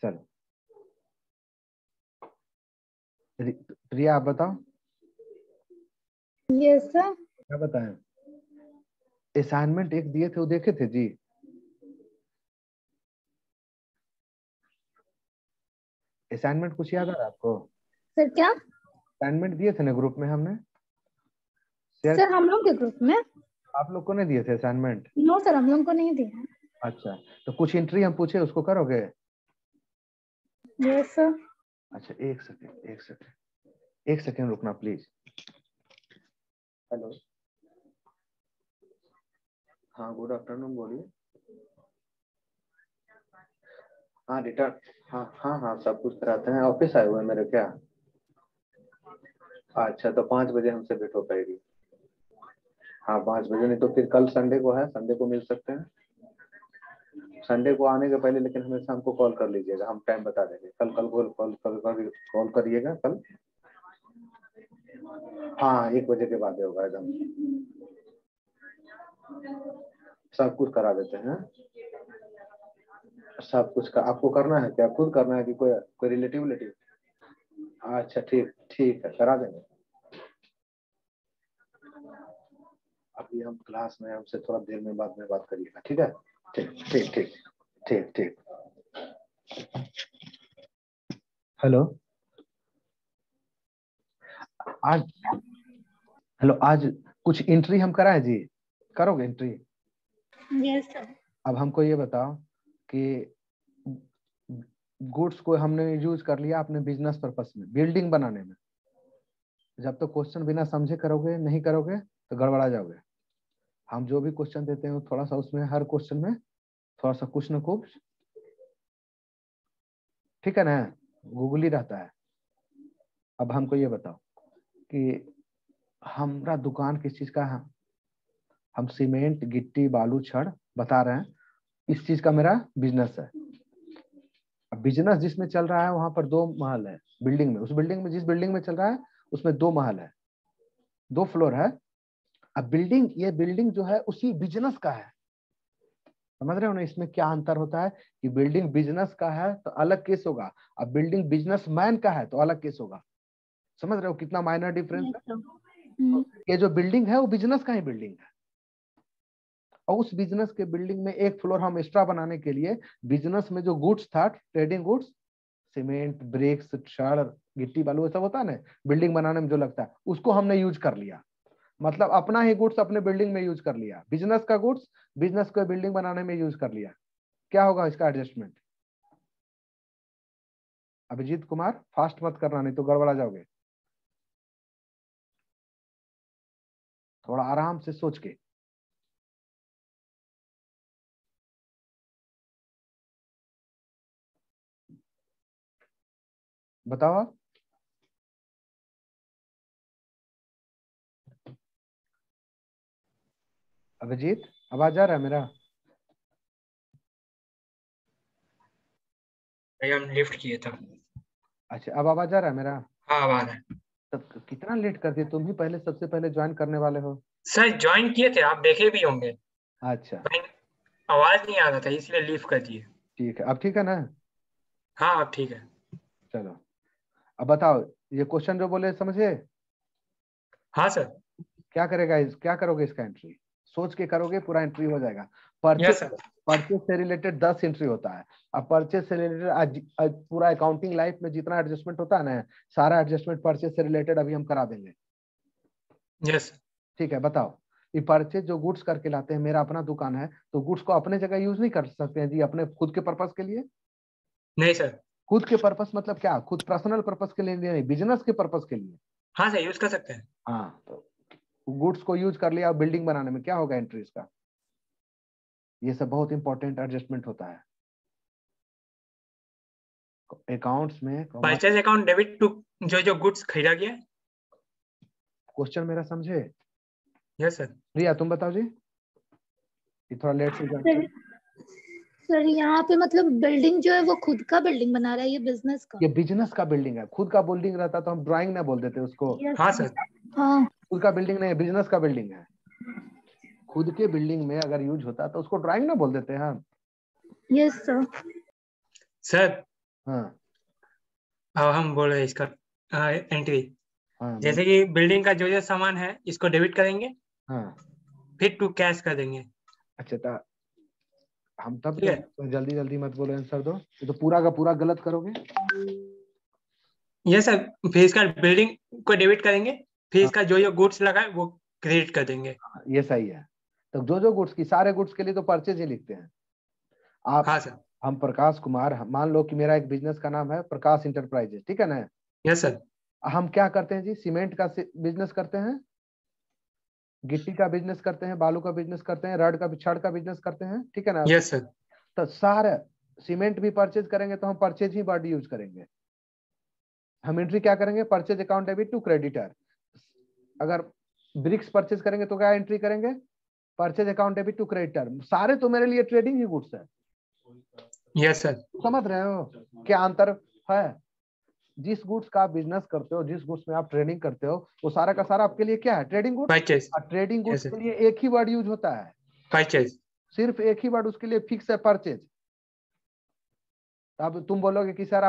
चलो प्रिया आप बताओ। Yes sir. क्या बताएं? असाइनमेंट एक दिए थे वो देखे थे जी? असाइनमेंट कुछ याद आ रहा है आपको? सर क्या? असाइनमेंट दिए थे ना ग्रुप में हमने शेयर। सर हम लोग के ग्रुप में? आप लोग को नहीं दिए थे असाइनमेंट? नो सर, हम लोग को नहीं दिया। अच्छा तो कुछ एंट्री हम पूछे उसको करोगे? Yes sir. अच्छा एक सेकेंड एक सेकेंड एक सेकेंड रुकना प्लीज। हेलो हाँ गुड आफ्टरनून बोलिए। हाँ रिटर्न हाँ हाँ हाँ सब कुछ कराते हैं। ऑफिस आए हुए हैं मेरे क्या? अच्छा तो 5 बजे हमसे भेंट हो पाएगी। हाँ 5 बजे, नहीं तो फिर कल संडे को है, संडे को मिल सकते हैं। संडे को आने के पहले लेकिन हमें शाम को कॉल कर लीजिएगा, हम टाइम बता देंगे। कल कल कॉल करिएगा कल। हाँ 1 बजे के बाद होगा एकदम। सब कुछ करा देते हैं। सब कुछ का आपको करना है क्या? खुद करना है कि कोई कोई रिलेटिव रिलेटिव? अच्छा ठीक ठीक है करा देंगे। अभी हम क्लास में, हमसे थोड़ा देर में बाद में बात करिएगा ठीक है? ठीक ठीक ठीक ठीक ठीक। हेलो आज हेलो आज कुछ एंट्री हम कराए जी? करोगे एंट्री? Yes sir. अब हमको ये बताओ कि गुड्स को हमने यूज कर लिया अपने बिजनेस पर्पस में, बिल्डिंग बनाने में। जब तक तो क्वेश्चन बिना समझे करोगे नहीं करोगे तो गड़बड़ा जाओगे। हम जो भी क्वेश्चन देते हैं थोड़ा सा उसमें, हर क्वेश्चन में थोड़ा सा कुछ न कुछ, ठीक है ना, गूगल ही रहता है। अब हमको ये बताओ कि हमारा दुकान किस चीज का है? हम सीमेंट गिट्टी बालू छड़ बता रहे हैं, इस चीज का मेरा बिजनेस है। अब बिजनेस जिसमें चल रहा है वहां पर 2 महल है बिल्डिंग में, उस बिल्डिंग में जिस बिल्डिंग में चल रहा है उसमें 2 महल है, 2 फ्लोर है। अब बिल्डिंग, ये बिल्डिंग जो है उसी बिजनेस का है। समझ रहे हो ना इसमें क्या अंतर होता है? कि बिल्डिंग बिजनेस का है तो अलग केस होगा, अब बिल्डिंग बिजनेसमैन का है तो अलग केस होगा। समझ रहे हो कितना माइनर डिफरेंस यस है? सर। ये जो बिल्डिंग है वो बिजनेस का ही बिल्डिंग है, और उस बिजनेस के बिल्डिंग में 1 फ्लोर हम एक्स्ट्रा बनाने के लिए बिजनेस में जो गुड्स था, ट्रेडिंग गुड्स, सीमेंट ब्रिक्स छड़ गिट्टी बालू सब होता है ना बिल्डिंग बनाने में जो लगता है, उसको हमने यूज कर लिया। मतलब अपना ही गुड्स अपने बिल्डिंग में यूज कर लिया, बिजनेस का गुड्स बिजनेस को बिल्डिंग बनाने में यूज कर लिया। क्या होगा इसका एडजस्टमेंट? अभिजीत कुमार फास्ट मत करना नहीं तो गड़बड़ा जाओगे, थोड़ा आराम से सोच के। बताओ आप। अभिजीत आवाज आ रहा है मेरा? हम लिफ्ट किए था। अच्छा अब आवाज आ रहा है मेरा? हाँ आवाज है। तब कितना लेट कर दिए, तुम ही पहले सबसे पहले ज्वाइन करने वाले हो। सर ज्वाइन किए थे, आप देखे भी होंगे। अच्छा आवाज नहीं आ रहा था इसलिए लीव कर दिए। ठीक है, अब ठीक है ना? हाँ अब ठीक है। चलो अब बताओ, ये क्वेश्चन जो बोले समझे? हाँ सर। क्या करेगा क्या करोगे इसका एंट्री? सोच के करोगे पूरा एंट्री हो जाएगा। Yes purchase, sir. परचेस से रिलेटेड 10 एंट्री होता है। अब परचेस से रिलेटेड आज पूरा अकाउंटिंग लाइफ में जितना एडजस्टमेंट होता है ना, सारा एडजस्टमेंट परचेस से रिलेटेड अभी हम करा देंगे। Yes sir. ठीक है बताओ, ये परचेज जो गुड्स करके लाते हैं, मेरा अपना दुकान है तो गुड्स को अपने जगह यूज नहीं कर सकते हैं जी अपने खुद के पर्पस के लिए? नहीं सर। खुद के पर्पस मतलब क्या? खुद पर्सनल पर्पस के लिए नहीं, बिजनेस के पर्पस के लिए। हाँ सर यूज कर सकते हैं। हाँ तो गुड्स को यूज कर लिया बिल्डिंग बनाने में, क्या होगा एंट्रीज का? ये सब बहुत इंपॉर्टेंट एडजस्टमेंट होता है अकाउंट्स में। परचेज अकाउंट डेबिट टू जो जो गुड्स खरीदा गया। क्वेश्चन मेरा समझे? Yes sir. प्रिया तुम बताओ जी, ये थोड़ा लेट से जान। सर सर यहाँ पे मतलब बिल्डिंग जो है वो खुद का बिल्डिंग बना रहा है, ये बिजनेस का? ये बिजनेस का बिल्डिंग है, खुद का बिल्डिंग रहता तो हम ड्राइंग ना बोल देते उसको। यस हाँ सर। हाँ। खुद का बिल्डिंग नहीं है, बिजनेस का बिल्डिंग है। खुद के बिल्डिंग में अगर यूज होता तो उसको ड्राइंग ना बोल देते हैं हम। Yes sir. सर हाँ अब हम बोल रहे हैं इसका एंट्री। हाँ जैसे कि बिल्डिंग का जो जो सामान है इसको डेबिट करेंगे, हाँ। फिर टू कैश कर देंगे। अच्छा तो हम तब ठीक है। तो जल्दी जल्दी मत बोलो, आंसर दो, ये तो पूरा का पूरा गलत करोगे। ये सर, फिर इसका बिल्डिंग को डेबिट करेंगे, फिर हाँ इसका जो जो गुड्स लगा है वो क्रेडिट कर देंगे। ये सही है। तो जो जो गुड्स की, सारे गुड्स के लिए तो परचेज ही लिखते हैं आप। हाँ सर। हम प्रकाश कुमार, मान लो कि मेरा एक बिजनेस का नाम है प्रकाश इंटरप्राइजेज, ठीक है ना। Yes sir. हम क्या करते हैं जी, सीमेंट का बिजनेस करते हैं, गिट्टी का बिजनेस करते हैं, बालू का बिजनेस करते हैं, रड का छड़ का बिजनेस करते हैं, ठीक है ना। Yes sir. तो सारे सीमेंट भी परचेज करेंगे तो हम परचेज ही वर्ड यूज करेंगे। हम एंट्री क्या करेंगे, purchase account debit to creditor. अगर ब्रिक्स परचेज करेंगे तो क्या एंट्री करेंगे, purchase account debit to creditor. सारे तो मेरे लिए ट्रेडिंग ही गुड्स है। Yes sir. समझ रहे हो क्या अंतर है। जिस गुड्स का आप बिजनेस करते हो, जिस गुड्स में आप ट्रेडिंग करते हो, वो सारा का सारा आपके लिए क्या है, ट्रेडिंग गुड्स। परचेज। और ट्रेडिंग गुड्स यस के सर। लिए एक ही वर्ड यूज होता है, परचेज। सिर्फ एक ही वर्ड उसके लिए फिक्स है, परचेज। अब तुम बोलोगे कि सर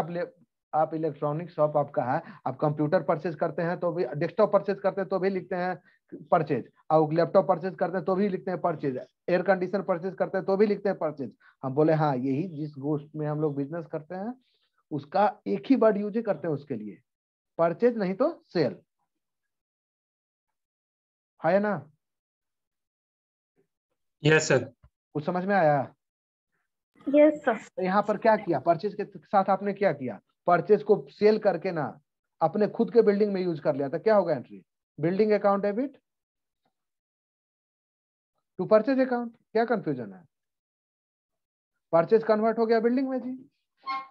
आप इलेक्ट्रॉनिक शॉप आपका है, आप कंप्यूटर परचेज करते हैं तो भी, डेस्कटॉप परचेज करते हैं तो भी लिखते हैं परचेज, और लैपटॉप परचेज करते हैं तो भी लिखते हैं परचेज, एयर कंडीशनर परचेज करते हैं तो भी लिखते हैं परचेज। हम बोले हाँ, यही जिस गोष्ठ में हम लोग बिजनेस करते हैं उसका एक ही वर्ड यूज करते हैं उसके लिए, परचेज नहीं तो सेल, है ना। Yes sir. कुछ समझ में आया। Yes sir. तो यहाँ पर क्या किया, परचेज के साथ आपने क्या किया, परचेज को सेल करके ना अपने खुद के बिल्डिंग में यूज कर लिया, था क्या होगा entry, building account debit to purchase account. क्या कंफ्यूजन है, परचेज कन्वर्ट हो गया बिल्डिंग में जी,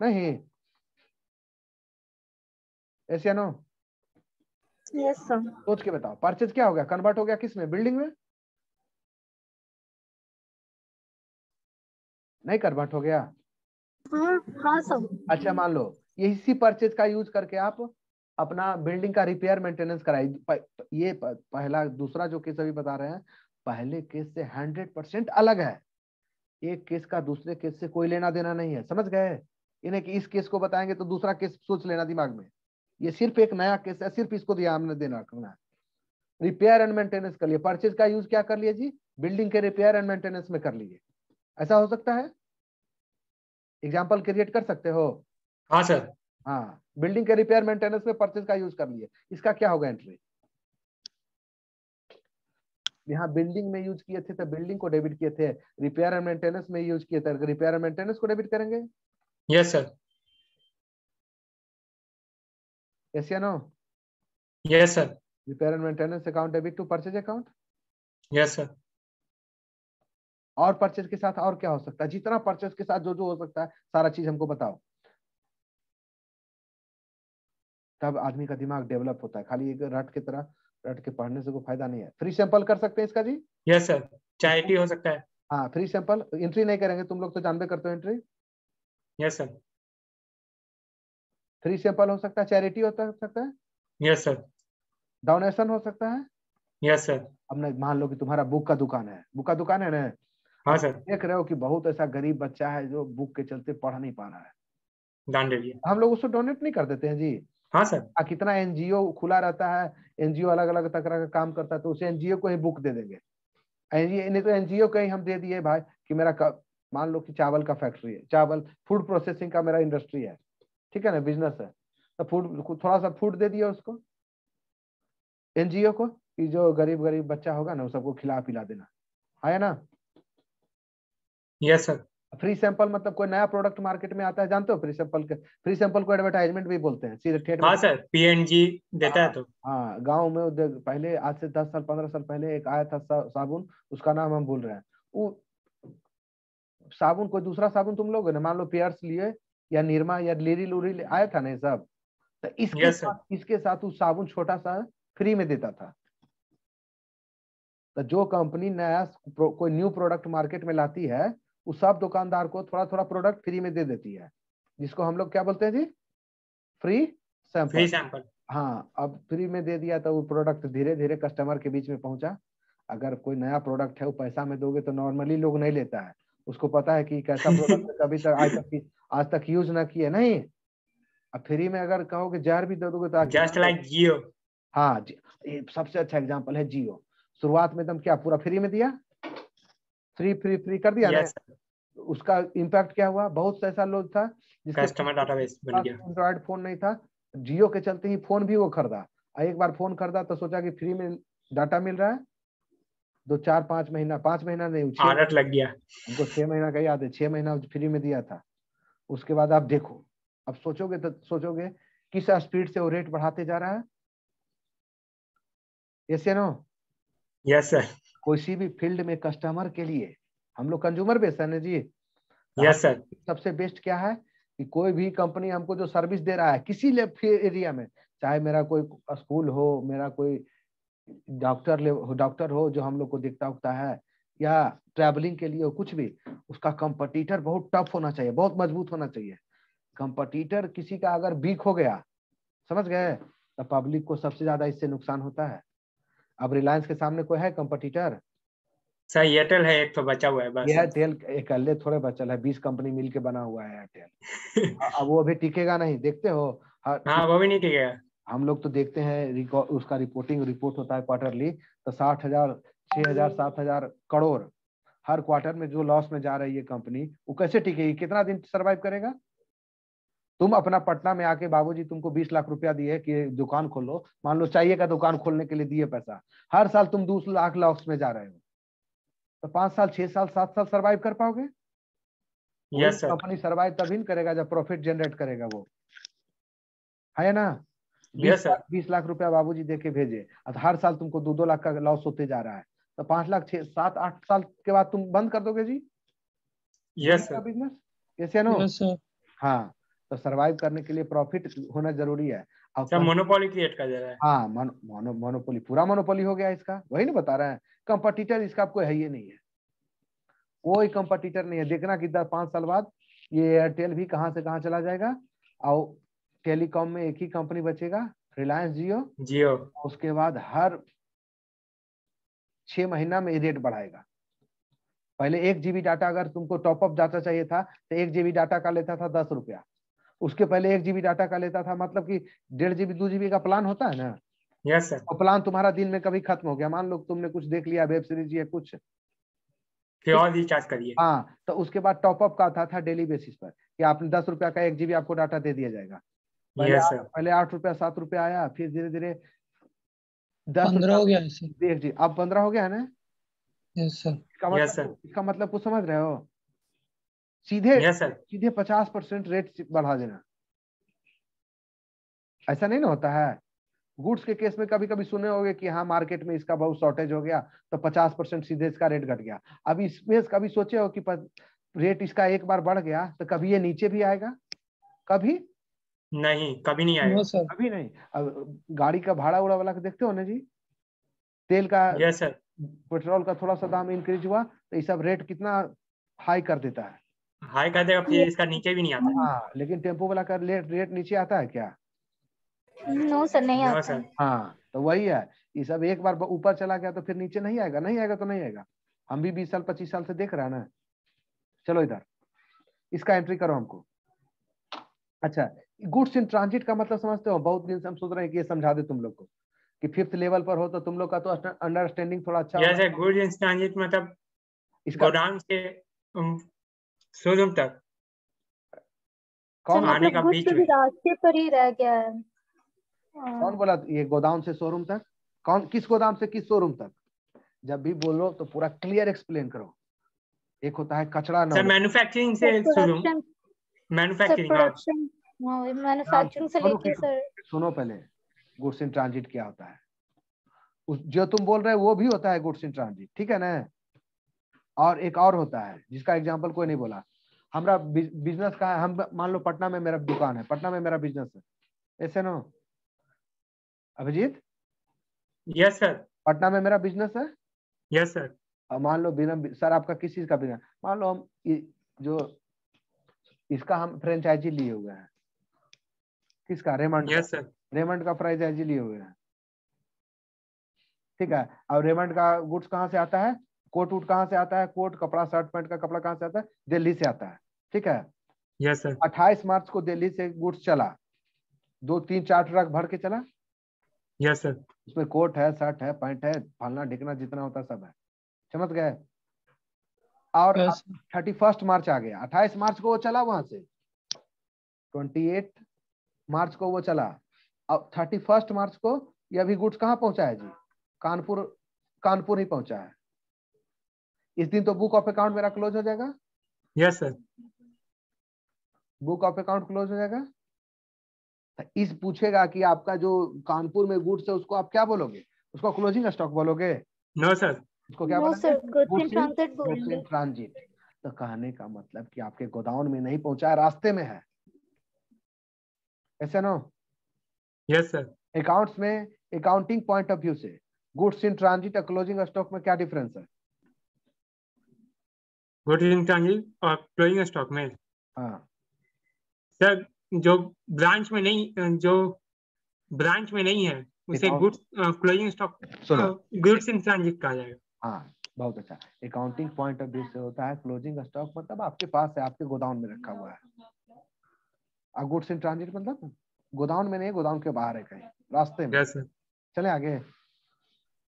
नहीं, ऐसे या नो। Yes sir. सोच के बताओ, परचेज क्या हो गया, कन्वर्ट हो गया किस में, बिल्डिंग में, नहीं कन्वर्ट हो गया। हाँ हाँ सर। अच्छा मान लो इसी परचेज का यूज करके आप अपना बिल्डिंग का रिपेयर मेंटेनेंस कराई। ये पहला, दूसरा जो केस अभी बता रहे हैं, पहले केस से 100% अलग है। एक केस का दूसरे केस से कोई लेना देना नहीं है, समझ गए। इन्हें कि इस केस को बताएंगे तो दूसरा केस सोच लेना दिमाग में, ये सिर्फ एक नया केस है, सिर्फ इसको ध्यान में देना रखना है। रिपेयर एंड मेंटेनेंस कर लिए, परचेज का यूज क्या कर लिए जी, बिल्डिंग के रिपेयर एंड मेंटेनेंस में कर लिए। ऐसा हो सकता है, एग्जाम्पल क्रिएट कर सकते हो। हाँ सर। हाँ, बिल्डिंग के रिपेयर मेंटेनेंस में परचेज का यूज कर लिए, इसका क्या होगा एंट्री। यहाँ बिल्डिंग में यूज किए थे तो बिल्डिंग को डेबिट किए थे, रिपेयर एंड मेंटेनेंस में यूज किए थे, रिपेयर एंड मेंटेनेंस को डेबिट करेंगे। Yes sir. यस या no. Yes sir. Repair and maintenance account debit to purchase account. Yes sir. और परचेज के साथ और क्या हो सकता है, जितना परचेज के साथ जो जो हो सकता है सारा चीज हमको बताओ, तब आदमी का दिमाग डेवलप होता है। खाली एक रट की तरह रट के पढ़ने से कोई फायदा नहीं है। फ्री सैंपल कर सकते हैं इसका जी। Yes sir. चैरिटी हो सकता है। हाँ फ्री सैंपल, एंट्री नहीं करेंगे, तुम लोग तो जानबे करते हो entry. Yes sir. Free sample हो सकता है, चैरिटी हो सकता है, यस सर। डोनेशन हो सकता है। Yes sir. अब नहीं, मान लो कि तुम्हारा बुक का दुकान है, बुक का दुकान है ना, हाँ अब सर। देख रहे हो कि बहुत ऐसा गरीब बच्चा है जो बुक के चलते पढ़ नहीं पा रहा है, दान दे दिया। हम लोग उसको डोनेट नहीं कर देते हैं जी। हाँ सर। कितना एनजीओ खुला रहता है, एनजीओ अलग अलग तरह का काम करता है, तो उसे एनजीओ को ही बुक दे देंगे। एनजीओ नहीं तो एनजीओ को ही हम दे दिए भाई कि मेरा मान लो कि चावल का फैक्ट्री है, चावल फूड प्रोसेसिंग का मेरा इंडस्ट्री है, ठीक है ना, बिजनेस है, तो फूड, थोड़ा सा फूड दे दिया उसको, एनजीओ को, कि जो गरीब गरीब बच्चा होगा ना, वो सबको खिला पिला देना, है ना। Yes sir. फ्री सैंपल मतलब कोई नया प्रोडक्ट मार्केट में आता है, जानते हो, फ्री सैंपल के, फ्री सैंपल को एडवर्टाइजमेंट भी बोलते हैं, सीधे ठेठ में। हाँ सर, पीएनजी देता है तो। हाँ गांव में पहले, आज से 10 साल 15 साल पहले एक आया था साबुन, उसका नाम हम भूल रहे हैं, वो साबुन, कोई दूसरा साबुन तुम लोग ना, मान लो पियर्स लिए या निरमा या लिरी लूरी आया था ना सब, तो यस सर। इसके साथ वो साबुन छोटा सा फ्री में देता था। तो जो कंपनी नया कोई न्यू प्रोडक्ट मार्केट में लाती है, वो सब दुकानदार को थोड़ा थोड़ा प्रोडक्ट फ्री में दे देती है, जिसको हम लोग क्या बोलते हैं जी, फ्री सैंपल। Free sample. हाँ, अब फ्री में दे दिया तो वो प्रोडक्ट धीरे धीरे कस्टमर के बीच में पहुंचा। अगर कोई नया प्रोडक्ट है वो पैसा में दोगे तो नॉर्मली लोग नहीं लेता है, उसको पता है कि कैसा प्रोडक्ट कभी तक आज तक यूज ना किए नहीं, अब फ्री में अगर कहोगे जहर भी दे दोगे तो जस्ट लाइक जियो। हाँ ये सबसे अच्छा एग्जांपल है जियो। शुरुआत में एकदम क्या पूरा फ्री में दिया, फ्री फ्री फ्री कर दिया ना। यस उसका इम्पैक्ट क्या हुआ, बहुत से ऐसा लोग था जिसके कस्टमर डाटाबेस बन गया। एंड्रॉइड फोन नहीं था, जियो के चलते ही फोन भी वो खरीदा। एक बार फोन खरीदा तो सोचा कि फ्री में डाटा मिल रहा है, 2 4 5 महीना, 5 महीना नहीं, 6 आदत लग गया। हमको 6 महीना का याद है, 6 महीना फ्री में दिया था। उसके बाद आप देखो, अब सोचोगे तो सोचोगे किस स्पीड से वो रेट बढ़ाते जा रहा है। यस या नो? Yes sir. किसी भी फील्ड में कस्टमर के लिए, हम लोग कंज्यूमर बेस है ना जी, तो यस सर। सबसे बेस्ट क्या है कि कोई भी कंपनी हमको जो सर्विस दे रहा है किसी एरिया में, चाहे मेरा कोई स्कूल हो, मेरा कोई डॉक्टर हो जो हम लोग को देखता उगता है, या ट्रैवलिंग के लिए हो, कुछ भी, उसका कंपटीटर बहुत टफ होना चाहिए, बहुत मजबूत होना चाहिए। कंपटीटर किसी का अगर वीक हो गया, समझ गए, तो पब्लिक को सबसे ज्यादा इससे नुकसान होता है। अब रिलायंस के सामने कोई है कंपटीटर? सर एयरटेल है, एक तो बचा हुआ है बस। एयरटेल अकेले थोड़े बचल है, 20 कंपनी मिलके बना हुआ है एयरटेल। अब वो अभी टिकेगा नहीं, देखते हो। हाँ वो भी नहीं ठीक है। हम लोग तो देखते हैं उसका रिपोर्ट होता है क्वार्टरली, तो 60,000 6,000 7,000 करोड़ हर क्वार्टर में जो लॉस में जा रही है कंपनी, वो कैसे टिकेगी, कितना दिन सरवाइव करेगा? तुम अपना पटना में आके बाबूजी तुमको 20 लाख रुपया दिए कि दुकान खोलो, मान लो चाहिए का दुकान खोलने के लिए दिए पैसा, हर साल तुम 2 लाख लॉस में जा रहे हो, तो 5 साल 6 साल 7 साल सरवाइव कर पाओगे? कोई यस सर। कंपनी सरवाइव तभी नहीं करेगा जब प्रॉफिट जनरेट करेगा, वो है ना। Yes sir. 20 लाख रुपया बाबूजी दे के भेजे, और हर साल तुमको 2-2 लाख का लॉस होते जा रहा है, तो 5 लाख 6 7 8 साल के बाद तुम बंद कर दोगे जी यस सर। बिजनेस? कैसे नो? Yes sir. हाँ, तो सरवाइव करने के लिए प्रॉफिट होना जरूरी है। और सर मोनोपोली क्रिएट कर दे रहा है। हाँ, मोनोपोली, पूरा मोनोपोली हो गया इसका, वही नहीं बता रहे हैं। कंपटीटर इसका कोई है ही नहीं है, कोई कंपटीटर नहीं है। देखना कि 5 साल बाद ये एयरटेल भी कहां से कहां चला जाएगा, और टेलीकॉम में एक ही कंपनी बचेगा, रिलायंस जियो। जियो। उसके बाद हर 6 महीना में रेट बढ़ाएगा। पहले 1 GB डाटा अगर तुमको टॉपअप डाटा चाहिए था तो 1 GB डाटा का लेता था 10 रुपया। उसके पहले 1 GB डाटा का लेता था, मतलब कि 1.5 GB 2 GB का प्लान होता है ना। Yes sir. और प्लान तुम्हारा दिन में कभी खत्म हो गया, मान लो तुमने कुछ देख लिया, वेब सीरीज या कुछ, फिर और रिचार्ज करिए। हाँ, तो उसके बाद टॉपअप का आता था डेली बेसिस पर कि आपने 10 रुपया का 1 GB आपको डाटा दे दिया जाएगा। Yes sir. पहले 8 रुपया 7 रुपया आया, फिर धीरे धीरे 10 15 हो रुपया, गया सर। 1 GB, अब 15 हो गया है ना। Yes sir. Yes sir. इसका मतलब कुछ समझ रहे हो? सीधे यस सर। सीधे 50% रेट बढ़ा देना, ऐसा नहीं ना होता है। गुड्स के केस में कभी कभी सुने होंगे कि हाँ मार्केट में इसका बहुत शॉर्टेज हो गया तो 50% सीधे इसका रेट घट गया। अब इसमें कभी सोचे हो कि रेट इसका एक बार बढ़ गया तो कभी ये नीचे भी आएगा? कभी नहीं, कभी नहीं आएगा। No sir. कभी नहीं। अब गाड़ी का भाड़ा उड़ा वाला देखते हो ना जी, तेल का, यस सर। पेट्रोल का थोड़ा सा दाम इंक्रीज हुआ तो ये सब रेट कितना हाई कर देता है। हाई कर देगा, फिर इसका नीचे भी नहीं आता। हाँ, लेकिन टेम्पो वाला का रेट नीचे आता है क्या? नो सर, नहीं नो आता सर। है। हाँ, तो वही है, ये सब एक बार ऊपर चला गया तो फिर नीचे नहीं आएगा, नहीं आएगा तो नहीं आएगा। हम भी 20 साल 25 साल से देख रहे हैं ना। चलो इधर इसका एंट्री करो हमको। अच्छा, गुड्स इन ट्रांजिट का मतलब समझते हो? बहुत दिन से हम सोच रहे हैं कि ये समझा दे तुम लोग को कि 5th लेवल पर हो तो तुम लोग का तो अंडरस्टैंडिंग थोड़ा अच्छा यस होगा। सर, गुड्स इन ट्रांजिट मतलब इसका गोदाम से शोरूम तक कौन सर आने मतलब का गुड्स बीच अभी में। रास्ते पर ही रह गया है। कौन बोला ये गोदाम से शोरूम तक? कौन, किस गोदाम से किस शोरूम तक? जब भी बोलो तो पूरा क्लियर एक्सप्लेन करो। एक होता है कचरा सर नॉलेज। मैन्युफैक्चरिंग से sir showroom. Production, sir manufacturing, हाँ। प्रोडक्शन, हाँ हाँ, मैन्युफैक्चरिंग से सुनो लेके सर। सुनो पहले, गुड्स इन ट्रांजिट क्या होता है? जो तुम बोल रहे हो वो भी होता है गुड्स इन ट्रांजिट, ठीक है ना। और एक और होता है जिसका एग्जांपल कोई नहीं बोला, हमारा बिजनेस का है, हम मान लो पटना में मेरा दुकान है, पटना में मेरा बिजनेस है, ऐसे no Abhijit? Yes sir. Patna में मेरा बिजनेस है, यस सर। और मान लो बिना सर आपका किस चीज का बिजनेस, मान लो हम जो इसका हम फ्रेंचाइजी लिए हुए हैं, किसका? रेमंड का। Yes sir. रेमंड का फ्रेंचाइजी लिए हुए हैं, ठीक है। और रेमंड का गुड्स कहाँ से आता है? कोट वूट कहाँ से आता है? कोट कपड़ा, शर्ट पैंट का कपड़ा कहाँ से आता है? दिल्ली से आता है, ठीक है। Yes sir. 28 मार्च को दिल्ली से गुड्स चला, 2-3-4 ट्रक भर के चला। Yes sir. उसमें कोट है, शर्ट है, पैंट है, फलना ढिकना जितना होता सब है, समझ गए। और 31 मार्च आ गया, 28 मार्च को वो चला वहां से, 28 मार्च को वो चला। अब 31 मार्च को ये अभी गुड्स कहाँ पहुंचा है जी? कानपुर ही पहुंचा है। इस दिन तो बुक ऑफ अकाउंट मेरा क्लोज हो जाएगा। Yes sir. Book of account close हो जाएगा। इस पूछेगा कि आपका जो कानपुर में गुड्स है उसको आप क्या बोलोगे? उसको क्लोजिंग स्टॉक बोलोगे? No sir. उसको क्या नो बोलेंगे? Sir, goods in goods transit बोलेंगे। In transit. तो कहने का मतलब कि आपके गोदाउन में नहीं पहुंचा है, रास्ते में है, ऐसे नो? Yes sir. अकाउंट्स में अकाउंटिंग पॉइंट ऑफ व्यू से गुड्स इन ट्रांजिट और क्लोजिंग स्टॉक में क्या डिफरेंस है? गुड्स इन ट्रांजिट और क्लोजिंग स्टॉक में हाँ सर, जो ब्रांच में नहीं है उसे goods closing stock, goods in transit कहा जाएगा। हाँ, बहुत अच्छा। अकाउंटिंग पॉइंट ऑफ व्यू से होता है क्लोजिंग स्टॉक मतलब आपके पास है, आपके गोदाउन में रखा हुआ है। और गुड्स इन ट्रांजिट मतलब गोदाउन में नहीं, गोदाउन के बाहर है, कहीं रास्ते में। Yes sir. चले आगे।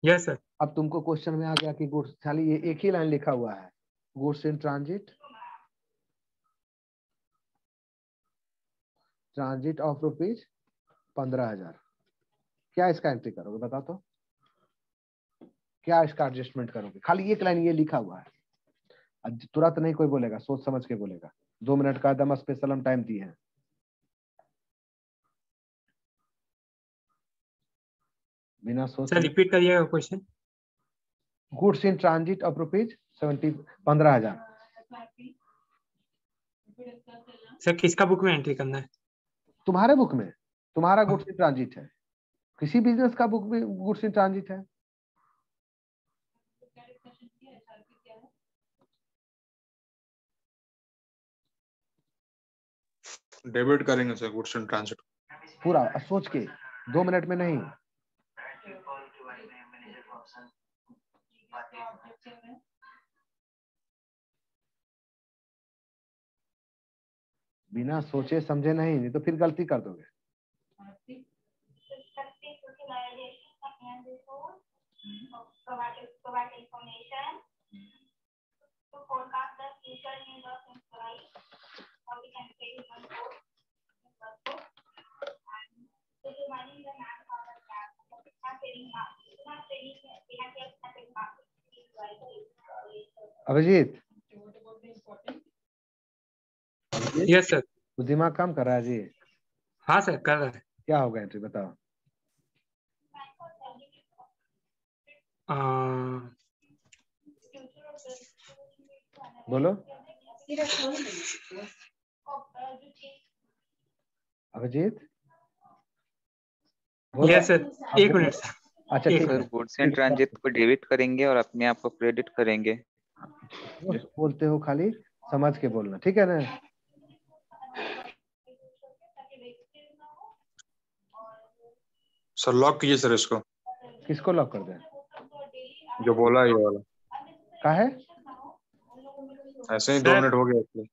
Yes sir. अब तुमको क्वेश्चन में आ गया कि गुड्स, खाली ये एक ही लाइन लिखा हुआ है, goods in transit, transit of rupees 15,000। क्या इसका एंट्री करोगे बता तो, क्या इसका एडजस्टमेंट करोगे? खाली एक लाइन ये लिखा हुआ है। तुरंत नहीं कोई बोलेगा, सोच समझ के बोलेगा। 2 मिनट का एकदम स्पेशल हम टाइम दिए हैं। बिना सोच सर रिपीट करिएगा question. Goods in transit of rupees 15,000। Sir किसका बुक में एंट्री करना है? तुम्हारे बुक में, तुम्हारा गुड्स इन ट्रांजिट है, किसी बिजनेस का बुक में गुड्स इन ट्रांजिट है। डेबिट करेंगे सर गुड्स इन ट्रांजिट पूरा सोच के, 2 मिनट में नहीं। बिना सोचे समझे नहीं तो फिर गलती कर दोगे। Abhijit, yes sir. वो दिमाग काम कर रहा है जी? हाँ सर कर रहा है। क्या होगा एंट्री बताओ? बोलो अभिजीत। यस सर, एक मिनट सर। अच्छा ठीक है। सर गुड्स एंड ट्रांजिट को डेबिट करेंगे और अपने आप को क्रेडिट करेंगे। बोलते हो खाली समझ के बोलना, ठीक है ना? सर लॉक कीजिए सर इसको। किसको लॉक कर दें? जो बोला ये वाला का है? ऐसे ही सर, 2 मिनट हो गया इसलिए।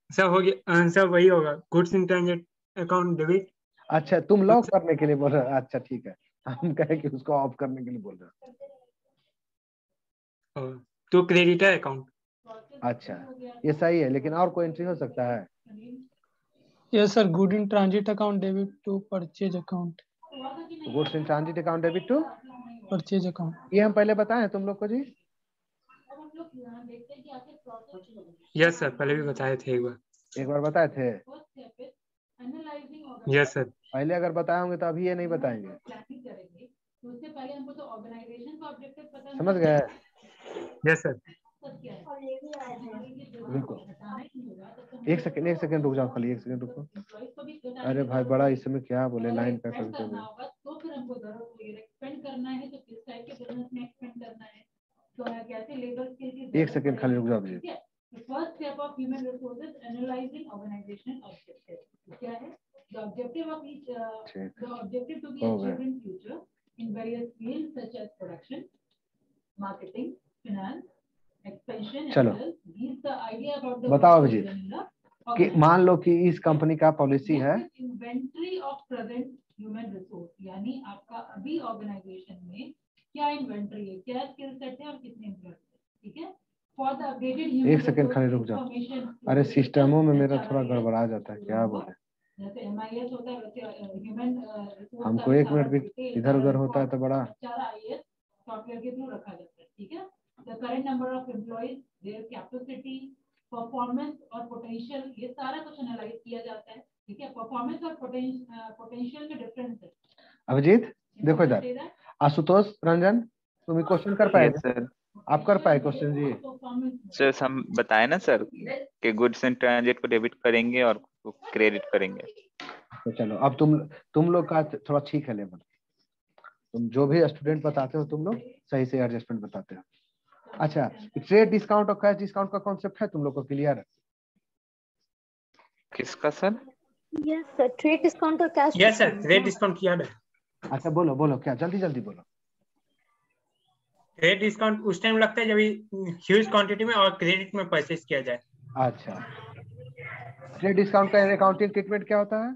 सर हो गया सर, वही होगा goods in transit account debit. अच्छा तुम लॉक करने के लिए बोल रहे हो? अच्छा ठीक है, हम कहे कि उसको ऑफ करने के लिए बोल रहे हो। तो क्रेडिटर अकाउंट। अच्छा ये सही है, लेकिन और कोई एंट्री हो सकता है? Yes sir, good in transit account debit to purchase account. Goods in transit account debit to purchase account, ये हम पहले बताए हैं तुम लोग को जी। यस सर, पहले भी बताए थे एक बार बताए थे। Yes sir. पहले अगर बताए होंगे तो अभी ये नहीं बताएंगे, समझ गए? Yes sir. रुको एक सेकंड रुक जाओ, खाली 1 सेकंड रुको। अरे भाई बड़ा इस समय क्या बोले, लाइन पे करते हुए। एक सेकंड खाली रुक जाओ जी। First step of human resources analyzing organization objective. क्या है? The objective of each the objective to be achieved in future in various fields such as production, marketing, finance, expansion. चलो These the idea about the बताओ अभिजीत। कि मान लो कि इस company का policy है inventory of present human resource, यानी आपका अभी ऑर्गेनाइजेशन में क्या इन्वेंट्री है, क्या स्किल सेट है और कितने एम्प्लॉय है, ठीक है। फॉर द अपडेटेड एक सेकंड खाली रुक जाओ। अरे सिस्टमों में मेरा थोड़ा गड़बड़ा जाता है, क्या बोले। जैसे MIS होता है वैसे ह्यूमन रिसोर्स हमको एक मिनट भी इधर उधर होता है तो बड़ा IS सॉफ्टवेयर के थ्रू रखा जाता है, ठीक है। The current number of employees, their capacity, performance और पोटेंशियल, ये सारा कुछ एनालाइज किया जाता है, ठीक है। परफॉर्मेंस और पोटेंशियल में डिफरेंस है। अभिजीत देखो इधर, आशुतोष रंजन तुम क्वेश्चन कर पाएंगे? सर आप कर पाए क्वेश्चन जी? सर हम बताए ना सर कि गुड्स इन ट्रांजिट को डेबिट करेंगे और क्रेडिट करेंगे। तो चलो अब तुम लोग का थोड़ा ठीक है लेवल, तुम जो भी स्टूडेंट बताते हो तुम लोग सही से एडजस्टमेंट बताते हो। अच्छा, ट्रेड डिस्काउंट और कैश डिस्काउंट का कॉन्सेप्ट है तुम लोग को क्लियर है? किसका sir? Yes sir, trade discount और cash yes sir, trade discount किया है। अच्छा बोलो बोलो, क्या जल्दी जल्दी बोलो। ट्रेड डिस्काउंट उस टाइम लगता है जब ह्यूज क्वांटिटी में और क्रेडिट में परचेज किया जाए। अच्छा, ट्रेड डिस्काउंट का अकाउंटिंग ट्रीटमेंट क्या होता है?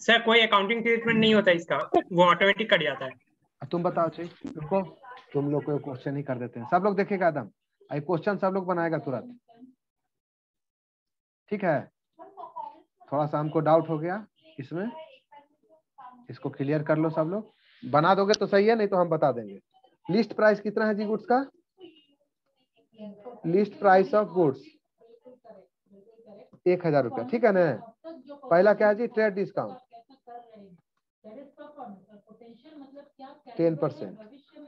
सर कोई अकाउंटिंग ट्रीटमेंट नहीं होता इसका, वो ऑटोमेटिक कट जाता है। तुम बताओ चाहिए रुको, तुम लोग को क्वेश्चन ही कर देते हैं, सब लोग देखेगा एकदम, आई क्वेश्चन सब लोग बनाएगा तुरंत, ठीक है। थोड़ा सा हमको डाउट हो गया इसमें, इसको क्लियर कर लो सब लोग। बना दोगे तो सही है, नहीं तो हम बता देंगे। लिस्ट प्राइस कितना है जी गुड्स का? लिस्ट प्राइस ऑफ गुड्स 1000 रुपया, ठीक है ना। पहला क्या है जी? ट्रेड डिस्काउंट 10%,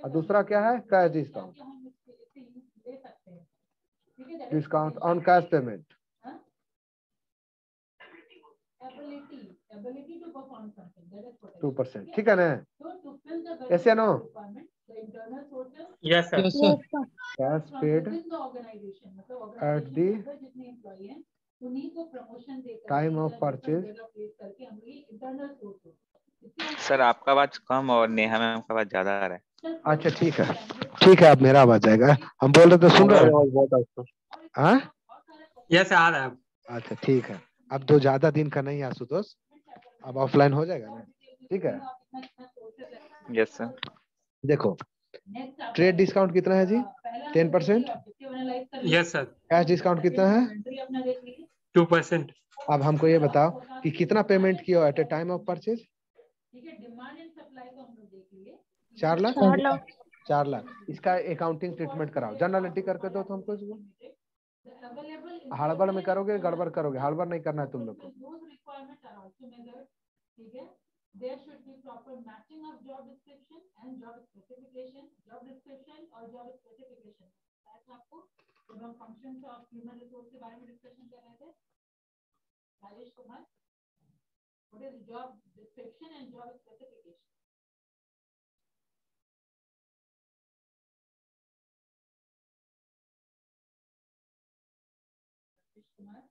और दूसरा क्या है? Cash discount, discount on cash payment. ability to perform something, that is potential, 2%, ठीक है ना। so to fill the Yes or no? requirement, the internal sources yes sir. Yes sir, cash from paid within the organization, मतलब at the organization के अंदर जितने employee हैं उन्हीं को प्रमोशन देकर time of purchase। प्लेस करके हम ये इंटरनल सोर्स। सर आपका आवाज कम और नेहा मैम का आवाज ज्यादा आ रहा है। अच्छा ठीक है, ठीक है, अब मेरा आवाज आएगा। हम बोल रहे तो सुन रहे हो? बहुत अच्छा। हाँ यस आ रहा है। अच्छा ठीक है, अब दो ज्यादा दिन का नहीं है आशुतोष, अब ऑफलाइन हो जाएगा ना, ठीक है। Yes sir. देखो ट्रेड डिस्काउंट कितना है जी? 10%। Yes sir. कैश डिस्काउंट कितना है? 2%। अब हमको ये बताओ कि कितना पेमेंट किया at a time of purchase? 4 lakh. 4 lakh. इसका अकाउंटिंग ट्रीटमेंट कराओ, जनरल एंट्री करके दो तो हमको इसको। हड़बड़ में करोगे गड़बड़ करोगे, हड़बड़ नहीं करना है तुम लोग को। There should be proper matching of job description and job specification, job description और job specification। आपको जब हम functions of human resource के बारे में डिस्कशन कर रहे थे Rajesh Kumar, what is job description and job specification? Rajesh Kumar.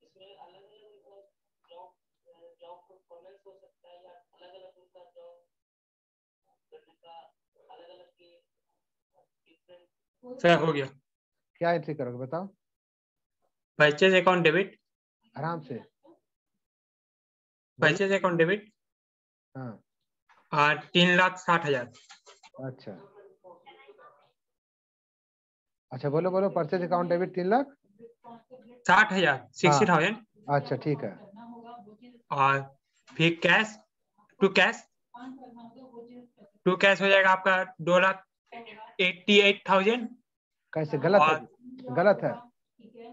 इसमें अलग अलग जॉब परफॉर्मेंस हो सकता है या अलग अलग उनका जॉब करने का अलग अलग के डिफरेंट। सर हो गया। क्या एंट्री करोगे बताओ? Purchase account debit. आराम से। Purchase account debit. हाँ 3,60,000। अच्छा अच्छा, बोलो बोलो। Purchase account debit 3,60,000 60,000। अच्छा ठीक है। और फिर कैश टू कैश हो जाएगा आपका 2,88,000। कैसे? गलत है, गलत है। ठीक है,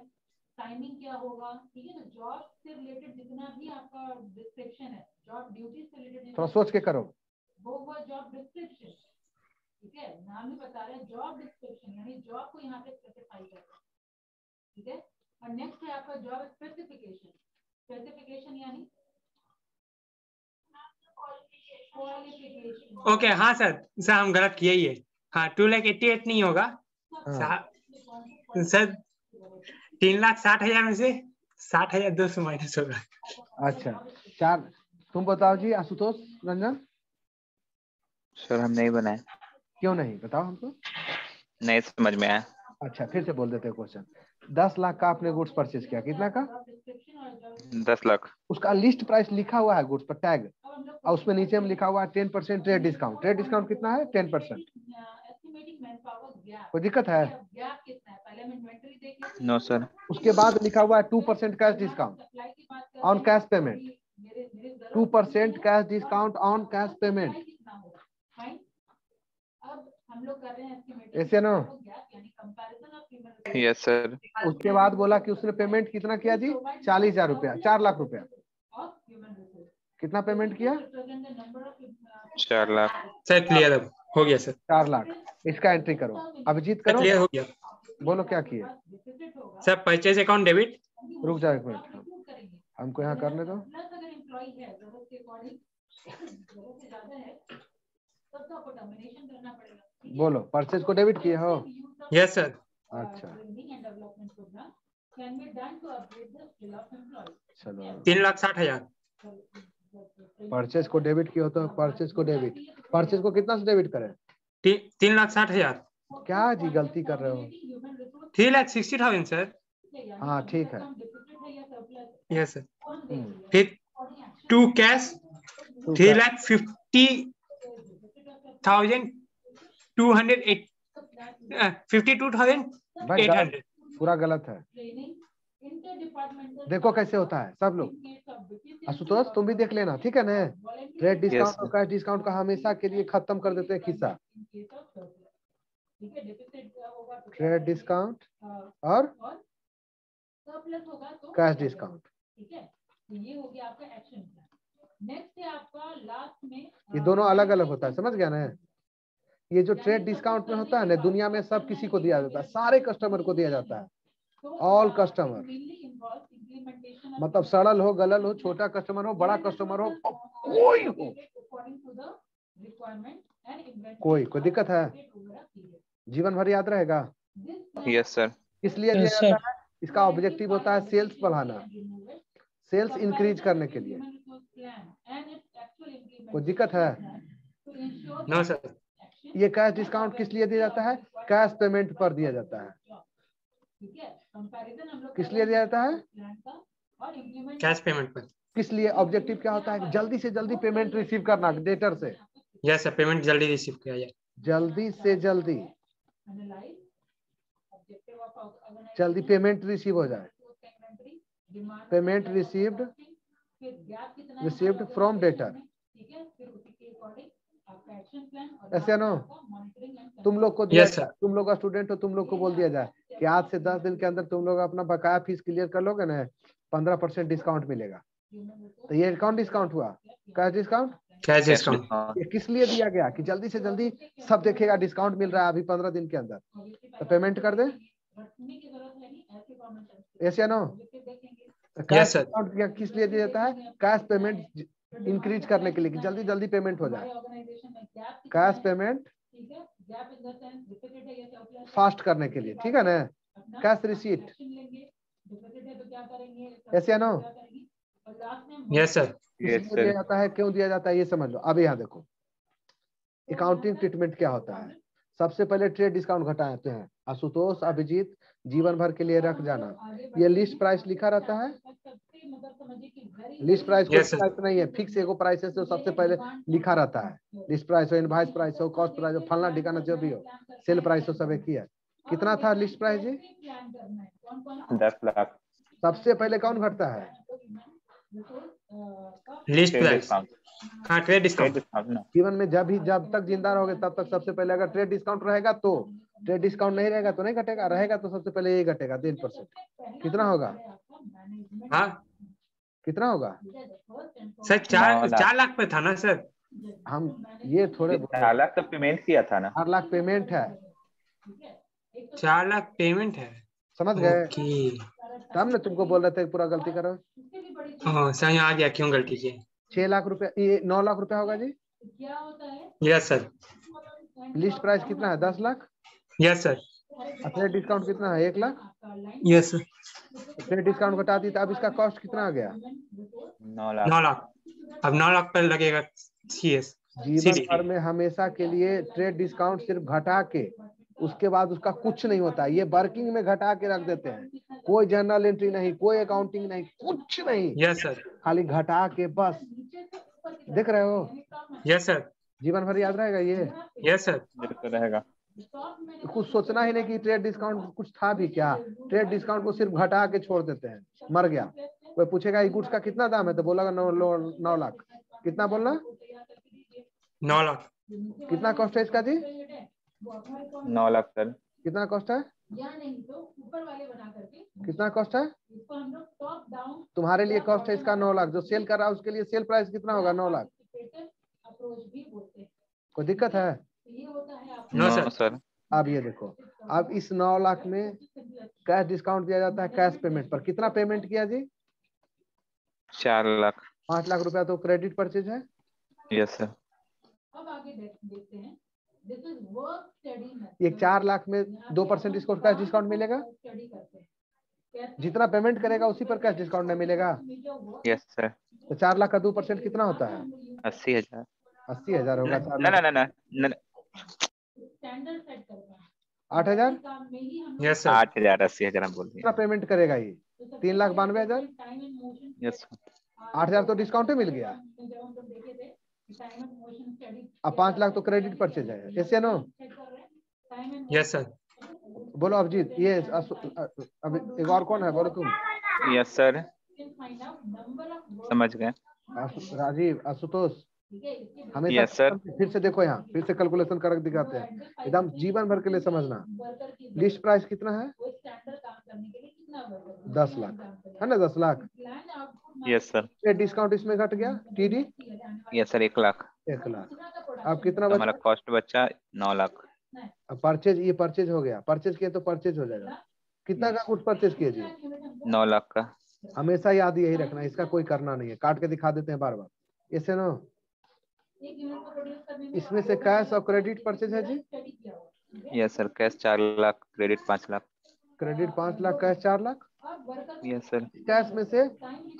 टाइमिंग क्या होगा? ठीक है ना, जॉब से रिलेटेड जितना भी आपका डिस्क्रिप्शन है, जॉब ड्यूटी से रिलेटेड थोड़ा सोच के करो। वो जॉब डिस्क्रिप्शन, ठीक है, नाम ही बता रहे हैं जॉब डिस्क्रिप्शन, यानी जॉब को यहाँ पे स्पेसिफाई कर रहे हैं, ठीक है। और नेक्स्ट है आपका जॉब स्पेसिफिकेशन। स्पेसिफिकेशन यानी क्वालिफिकेशन। ओके हाँ सर हम गलत किए ही है। हाँ 2,88,000 नहीं होगा सर, 3,60,000 में से 60,200 माइनस होगा। अच्छा 4, तुम बताओ जी आशुतोष रंजन। सर हम नहीं बनाए, क्यों नहीं बताओ हमको। नहीं समझ में आया। अच्छा फिर से बोल देते हैं क्वेश्चन। 10 लाख का आपने गुड्स परचेज किया, कितना का? 10 लाख। उसका लिस्ट प्राइस लिखा हुआ है गुड्स पर टैग, और उसमें नीचे में लिखा हुआ है 10% ट्रेड डिस्काउंट। ट्रेड डिस्काउंट कितना है? 10%। कोई दिक्कत है? No sir. उसके बाद लिखा हुआ है 2% cash discount on cash payment. 2% cash discount on cash payment. हम लोग कर रहे हैं ऐसे ना? Yes sir. उसके बाद बोला कि उसने पेमेंट कितना किया जी? 40,000 रुपया, 4 लाख रुपया। कितना पेमेंट किया? 4 लाख। सर क्लियर अब हो गया सर। 4 लाख। इसका एंट्री करो। अभिजीत करो। क्लियर हो गया। बोलो क्या किए? Sir purchase account debit. रुक जाओ एक मिनट, हमको यहाँ करने दो। बोलो परचेज को डेबिट किए हो? Yes sir. अच्छा चलो 3,60,000। परचेज को डेबिट किया हो तो परचेज को डेबिट। परचेज को कितना से डेबिट करें? 3,60,000। क्या जी गलती कर रहे हो? 3,60,000 सर। हाँ ठीक है। Yes sir. फिर 2 कैश 52,800। पूरा गलत है। देखो कैसे होता है सब लोग। आशुतोष तुम भी देख लेना, ठीक है ना? ट्रेड डिस्काउंट और कैश डिस्काउंट का हमेशा के लिए खत्म कर देते हैं किस्सा। ट्रेड डिस्काउंट और कैश डिस्काउंट, ठीक है। ये हो गया आपका एक्शन प्लान। नेक्स्ट है आपका लास्ट में, ये दोनों अलग अलग होता है, समझ गया ना? ये जो ट्रेड डिस्काउंट में होता है ना, दुनिया में सब किसी को दिया जाता है, सारे कस्टमर को दिया जाता है। ऑल कस्टमर, मतलब सरल हो, गलल हो, छोटा कस्टमर हो, बड़ा कस्टमर हो, कोई हो, कोई दिक्कत है? जीवन भर याद रहेगा? Yes sir. इसलिए दिया जाता है। इसका ऑब्जेक्टिव होता है सेल्स बढ़ाना, सेल्स इंक्रीज करने के लिए। कोई दिक्कत है? No sir. ये कैश डिस्काउंट किस लिए दिया जाता है? कैश पेमेंट पर दिया जाता है। किस लिए दिया जाता है? कैश पेमेंट पर। किस लिए? ऑब्जेक्टिव क्या होता है? जल्दी से जल्दी पेमेंट रिसीव करना डेटर से। यस सर, पेमेंट जल्दी रिसीव किया जाए। जल्दी से जल्दी पेमेंट रिसीव हो जाए। Payment received from debtor. ऐसे ना? तुम लोग को दिया, तुम लोग का स्टूडेंट हो, तुम लोग को बोल दिया जाए कि आज से 10 दिन के अंदर तुम लोग अपना बकाया फीस क्लियर कर लोगे ना, 15% डिस्काउंट मिलेगा। तो ये कौन डिस्काउंट हुआ? Cash discount. कैश डिस्काउंट ये किस लिए दिया गया? कि जल्दी से जल्दी सब देखेगा डिस्काउंट मिल रहा है अभी 15 दिन के अंदर, तो पेमेंट कर दे। ऐसे ना? कैश डिस्काउंट किस लिए दिया जाता है? कैश पेमेंट इंक्रीज करने के लिए, कि जल्दी जल्दी पेमेंट हो जाए। कैश पेमेंट फास्ट करने के लिए, ठीक है ना? Cash receipt. ऐसे ना? Yes sir. इसलिए दिया जाता है। क्यों दिया जाता है ये समझ लो। अब यहाँ देखो अकाउंटिंग ट्रीटमेंट क्या होता है। सबसे पहले ट्रेड डिस्काउंट घटाते हैं। आशुतोष, अभिजीत, जीवन भर के लिए रख जाना। ये लिस्ट प्राइस लिखा रहता है। लिस्ट प्राइस कोई प्राइस नहीं है, फिक्स एगो प्राइस है, सबसे पहले लिखा रहता है। लिस्ट प्राइस हो, इनवॉइस प्राइस हो, कॉस्ट प्राइस हो, फलना ठिकाना जो भी हो, सेल प्राइस हो, सब एक ही है। कितना था लिस्ट प्राइस जी? 10 लाख। सबसे पहले कौन घटता है? List price. हाँ, ट्रेड डिस्काउंट। जीवन में जब तक जिंदा रहोगे तब तक सबसे पहले अगर ट्रेड डिस्काउंट रहेगा तो, ट्रेड डिस्काउंट नहीं रहेगा तो नहीं घटेगा, रहेगा तो सबसे पहले ये घटेगा 10%। कितना होगा? हाँ कितना होगा सर? 4 लाख पे था ना सर? हम ये थोड़े 4 लाख तो पेमेंट किया था ना। 4 लाख पेमेंट है। 4 लाख पेमेंट है, समझ गए? तब ना तुमको बोल रहे थे पूरा गलती करो। हाँ सर, यहाँ आ गया क्यों गलती की। 6 लाख रुपया, ये 9 लाख रुपया होगा जी। Yes sir. लिस्ट प्राइस कितना है? 10 lakh. Yes sir. Trade discount कितना है? 1 lakh. Yes sir. Trade discount घटा दी तो अब इसका कॉस्ट कितना आ गया? 9 लाख। 9 लाख। अब 9 लाख पर लगेगा CS। जीवन भर में हमेशा के लिए ट्रेड डिस्काउंट सिर्फ घटा के, उसके बाद उसका कुछ नहीं होता। ये वर्किंग में घटा के रख देते हैं, कोई जर्नल एंट्री नहीं, कोई अकाउंटिंग नहीं, कुछ नहीं। Yes sir. खाली घटा के बस। देख रहे हो? Yes sir. जीवन भर याद रहेगा ये। Yes sir. बिल्कुल रहेगा। कुछ सोचना ही नहीं कि ट्रेड डिस्काउंट कुछ था भी क्या। ट्रेड डिस्काउंट को सिर्फ घटा के छोड़ देते हैं, मर गया। कोई पूछेगा ये गुड्स का कितना दाम है तो बोलेगा 9 लाख। कितना बोलना? 9 लाख। कितना कॉस्ट है इसका जी? 9 लाख सर। कितना कॉस्ट है? कितना कॉस्ट है? तुम्हारे लिए कॉस्ट है इसका 9 लाख। जो सेल कर रहा है उसके लिए सेल प्राइस कितना होगा? 9 लाख। कोई दिक्कत है? No sir. अब ये देखो, अब इस 9 लाख में कैश डिस्काउंट दिया जाता है कैश पेमेंट पर। कितना पेमेंट किया जी? 4 लाख। 5 लाख रुपया तो क्रेडिट परचेज है। Yes sir. ये 4 लाख में 2% डिस्काउंट, कैश डिस्काउंट मिलेगा। जितना पेमेंट करेगा उसी पर कैश डिस्काउंट नहीं मिलेगा। Yes sir. तो 4 लाख का 2% कितना होता है? 80,000। 80,000 होगा। 4 ना लाख ना ना ना 8,000। Yes sir. 8,000 80,000 हम बोल रहे कितना पेमेंट करेगा ये? 3,92,000। हैं। यस 8,000 तो डिस्काउंट ही मिल गया। अब 5 लाख तो क्रेडिट परचेज है, ऐसे नो? Yes sir. बोलो अभिजीत। ये अब एक और कौन है? बोलो तुम। Yes sir. समझ गए। राजीव, आशुतोष, हमेशा यस सर। फिर से देखो, यहाँ फिर से कैलकुलेशन करके दिखाते हैं, एकदम जीवन भर के लिए समझना। लिस्ट प्राइस कितना है? 10 लाख है ना? 10 लाख। Yes sir. ये डिस्काउंट इसमें घट गया, TD। Yes sir 1 lakh. 1 lakh. अब कितना तो हमारा बचा? कॉस्ट बचा 9 लाख। अब परचेज, ये परचेज हो गया। परचेज किए तो परचेज हो जाएगा। कितना का कुछ परचेज किए जी? 9 लाख का। हमेशा याद यही रखना, इसका कोई करना नहीं है, काट के दिखा देते हैं बार बार। ऐसे नो? इसमें से कैश और क्रेडिट परचेज है जी। Yes sir. Cash 4 lakh, credit 5 lakh. Credit 5 lakh, cash 4 lakh. Yes sir. Cash में से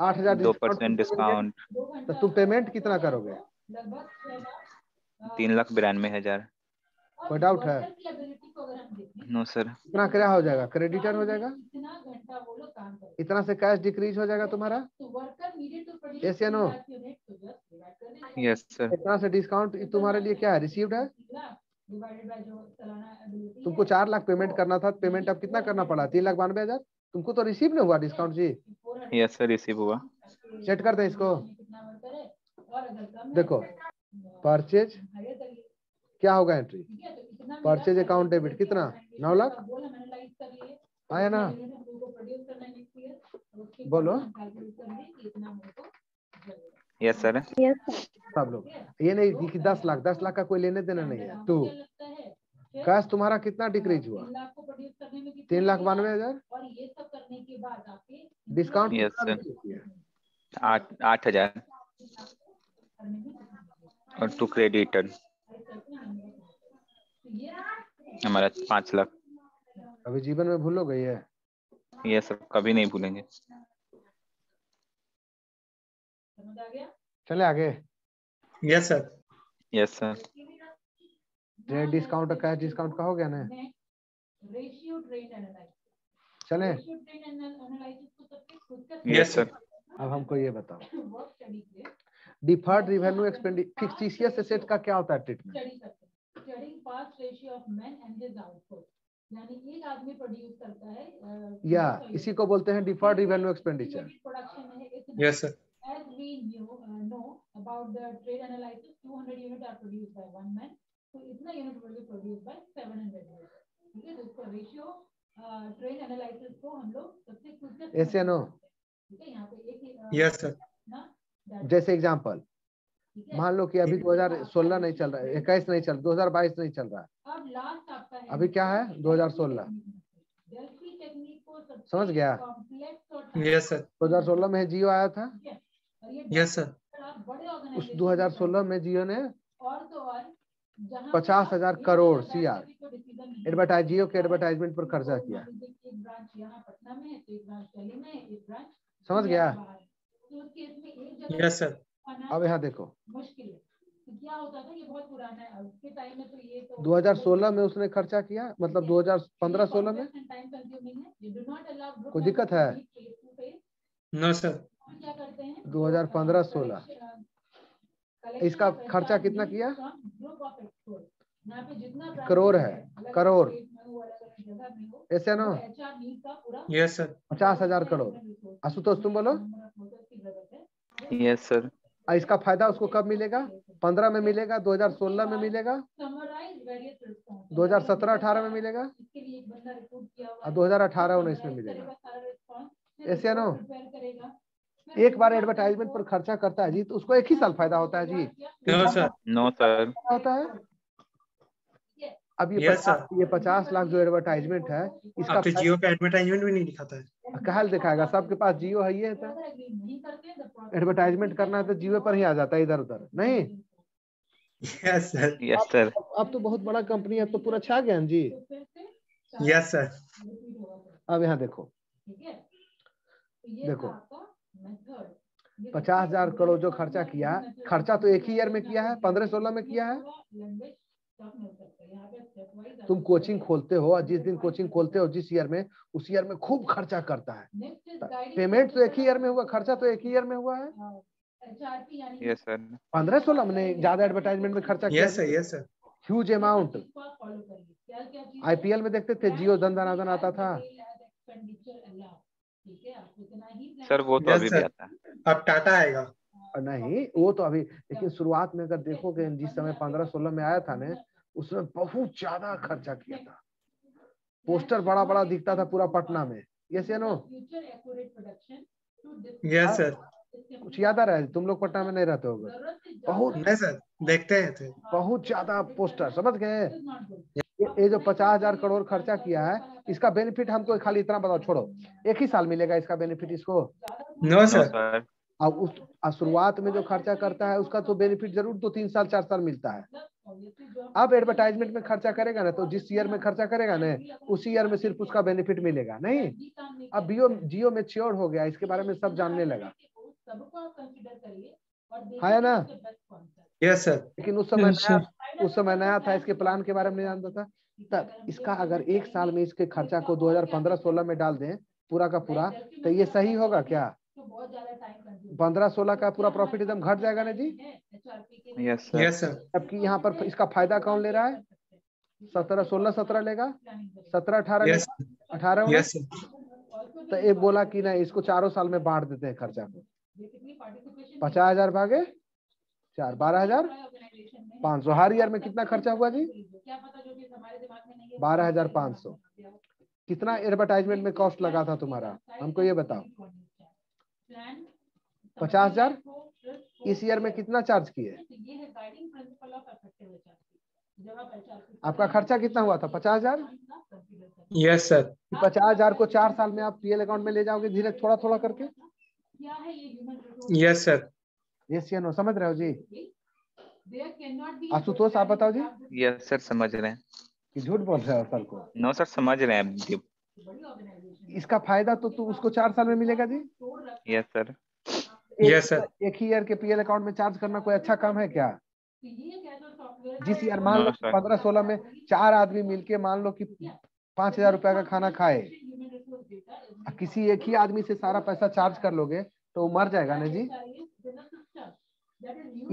8,000 2% डिस्काउंट। तो तुम पेमेंट कितना करोगे? 3,92,000। कोई डाउट है? No sir. इतना क्या हो जाएगा? क्रेडिटर हो जाएगा। इतना से कैश डिक्रीज हो जाएगा तुम्हारा। ऐसे नो? Yes sir. इतना से डिस्काउंट तुम्हारे लिए क्या है? रिसीव्ड है। तुमको 4 लाख पेमेंट करना था, पेमेंट अब कितना करना पड़ा? 3,92,000। तुमको तो रिसीव नहीं हुआ डिस्काउंट जी। यस सर रिसीव हुआ। सेट कर दे इसको। देखो परचेज क्या होगा? एंट्री परचेज अकाउंट डेबिट कितना? 9 लाख आया ना? बोलो। Yes sir. सब लोग ये नहीं कि 10 लाख, 10 लाख का कोई लेने देना नहीं है। टू कैश तुम्हारा कितना डिक्रीज हुआ? 3,92,000। डिस्काउंट यस सर 8,000 और 2 क्रेडिटर हमारा 5 लाख। अभी जीवन में भूलोगे ये? ये सब कभी नहीं भूलेंगे। चले आगे। Yes sir. Yes sir. Trade discount और कैश डिस्काउंट का हो गया ना? चले। Yes sir. अब हमको ये बताओ, deferred revenue expenditure fictitious asset का क्या होता है ट्रीटमेंट? यानी एक आदमी प्रोड्यूस करता है या इसी को बोलते हैं deferred revenue expenditure. Yes sir. As we know about the trade analysis, 200 units are produced by one man, so इतना unit will be produced by 700 units. ठीक है, तो इसका रेशियो ट्रेड एनालिसिस को हम लोग सबसे कुछ ऐसे नो? ठीक है, यहाँ पे एक यस सर। ना जैसे एग्जांपल मान लो कि अभी 2016 नहीं चल रहा है, 21 नहीं चल, 2022 नहीं चल रहा है। अब लास्ट आपका है अभी क्या है? 2016। डेल्फी टेक्निक को सबसे समझ गया? कॉम्प्लेक्स और यस सर। 2016 में जियो आया था। Yes sir. बड़े उस ऑर्गेनाइजेशन 2016 में जियो ने और तो और 50,000 करोड़ CR एडवर्टाइज जियो के एडवर्टाइजमेंट पर खर्चा किया। एक ब्रांच यहाँ पटना में है, तो एक ब्रांच दिल्ली में है, एक ब्रांच समझ गया? तो उस केस में एक जगह यस सर। अब यहाँ देखो मुश्किल है। तो क्या होता था, ये बहुत पुराना है, उसके टाइम में तो ये तो 2016 में उसने खर्चा किया, मतलब 2015-16 में टाइम कंज्यूमिंग है। You do not allow group कोई दिक्कत है? face to face। No sir. क्या करते हैं 2015-16 इसका खर्चा कितना किया? करोड़ है, करोड़, ऐसे ना? Yes sir. 50,000 करोड़। आशुतोष तुम बोलो। Yes sir. इसका फायदा उसको कब मिलेगा? 15 में मिलेगा, 2016 में मिलेगा, 2017-18 में मिलेगा और 2018-19 में मिलेगा। ऐसे ना? एक बार एडवर्टाइजमेंट पर खर्चा करता है जी तो उसको एक ही साल फायदा होता है जी। No sir. No sir. होता है। अब ये Yes, 50 लाख जो एडवर्टाइजमेंट है इसका अब तो जियो पे एडवर्टाइजमेंट भी नहीं दिखाता है। कहल दिखाएगा, सबके पास जियो है, ये तो एडवर्टाइजमेंट करना है तो जियो पर ही आ जाता है, इधर उधर नहीं। Yes sir. Yes sir. अब तो बहुत बड़ा कंपनी है, अब तो पूरा छा गया जी। Yes sir. अब यहाँ देखो, देखो 50,000 करोड़ जो खर्चा किया, खर्चा तो एक ही ईयर में किया है, 15-16 में किया है। तुम कोचिंग खोलते हो और जिस दिन कोचिंग खोलते हो जिस ईयर में, उस ईयर में खूब खर्चा करता है। पेमेंट तो एक ही ईयर में हुआ, खर्चा तो एक ही ईयर में हुआ है। Yes sir. 15-16 में ज्यादा एडवर्टाइजमेंट में खर्चा किया। Yes sir. Yes sir. Huge amount. IPL में देखते थे जियो धन धन आता था। सर वो तो अभी भी आता है। अब टाटा आएगा। नहीं वो तो अभी, लेकिन शुरुआत में अगर देखोगे जिस समय 15-16 में आया था ना, उसमें बहुत ज्यादा खर्चा किया था। पोस्टर बड़ा बड़ा दिखता था पूरा पटना में। यस या नो? Yes sir. कुछ याद आ रहा है? तुम लोग पटना में नहीं रहते होगे। बहुत नहीं सर, देखते हैं थे। बहुत ज्यादा पोस्टर, समझ गए? ये जो 50,000 करोड़ खर्चा किया है, इसका बेनिफिट हमको खाली इतना बताओ, छोड़ो, एक ही साल मिलेगा इसका बेनिफिट इसको? No sir. अब उस शुरुआत में जो खर्चा करता है उसका तो बेनिफिट जरूर 2-3 साल 4 साल मिलता है। अब एडवर्टाइजमेंट में खर्चा करेगा ना, तो जिस ईयर में खर्चा करेगा ना, उसी ईयर में सिर्फ उसका बेनिफिट मिलेगा नहीं। अब जियो मैच्योर हो गया, इसके बारे में सब जानने लगा, है ना? Yes sir. लेकिन उस समय नया था, इसके प्लान के बारे में नहीं जानता था। तब इसका अगर एक साल में इसके खर्चा को 2015-16 में डाल दें पूरा का पूरा, तो ये सही होगा क्या? 15-16 का पूरा प्रॉफिट एकदम घट जाएगा ना जी। Yes sir. Yes sir. जबकि यहाँ पर इसका फायदा कौन ले रहा है? 16 लेगा, 17-18 यस। लेगा, 18। Yes sir. तो एक बोला कि नहीं, इसको 4 साल में बांट देते हैं खर्चा को। 50,000 भागे 4, 12,500। हर ईयर में कितना खर्चा हुआ जी? 12,500। कितना एडवर्टाइजमेंट में कॉस्ट लगा था तुम्हारा, हमको ये बताओ। 50,000। इस ईयर में कितना चार्ज किए? आपका खर्चा कितना हुआ था? 50,000। Yes sir. 50,000 को 4 साल में आप पीएल अकाउंट में ले जाओगे धीरे थोड़ा थोड़ा करके। Yes sir. यस या नो? समझ रहे हो जी? आशुतोष आप बताओ जी। यस सर, समझ रहे हैं। कि झूठ बोल रहे हो सर को? नो सर, समझ रहे हैं जी। इसका फायदा तो उसको 4 साल में मिलेगा जी। Yes sir. Yes sir. एक ही ईयर के पीएल अकाउंट में चार्ज करना कोई अच्छा काम है क्या? जिस ईयर मान लो 15-16 में 4 आदमी मिलके मान लो कि 5,000 रुपए का खाना खाए, किसी एक ही आदमी से सारा पैसा चार्ज कर लोगे तो वो मर जाएगा ना जी।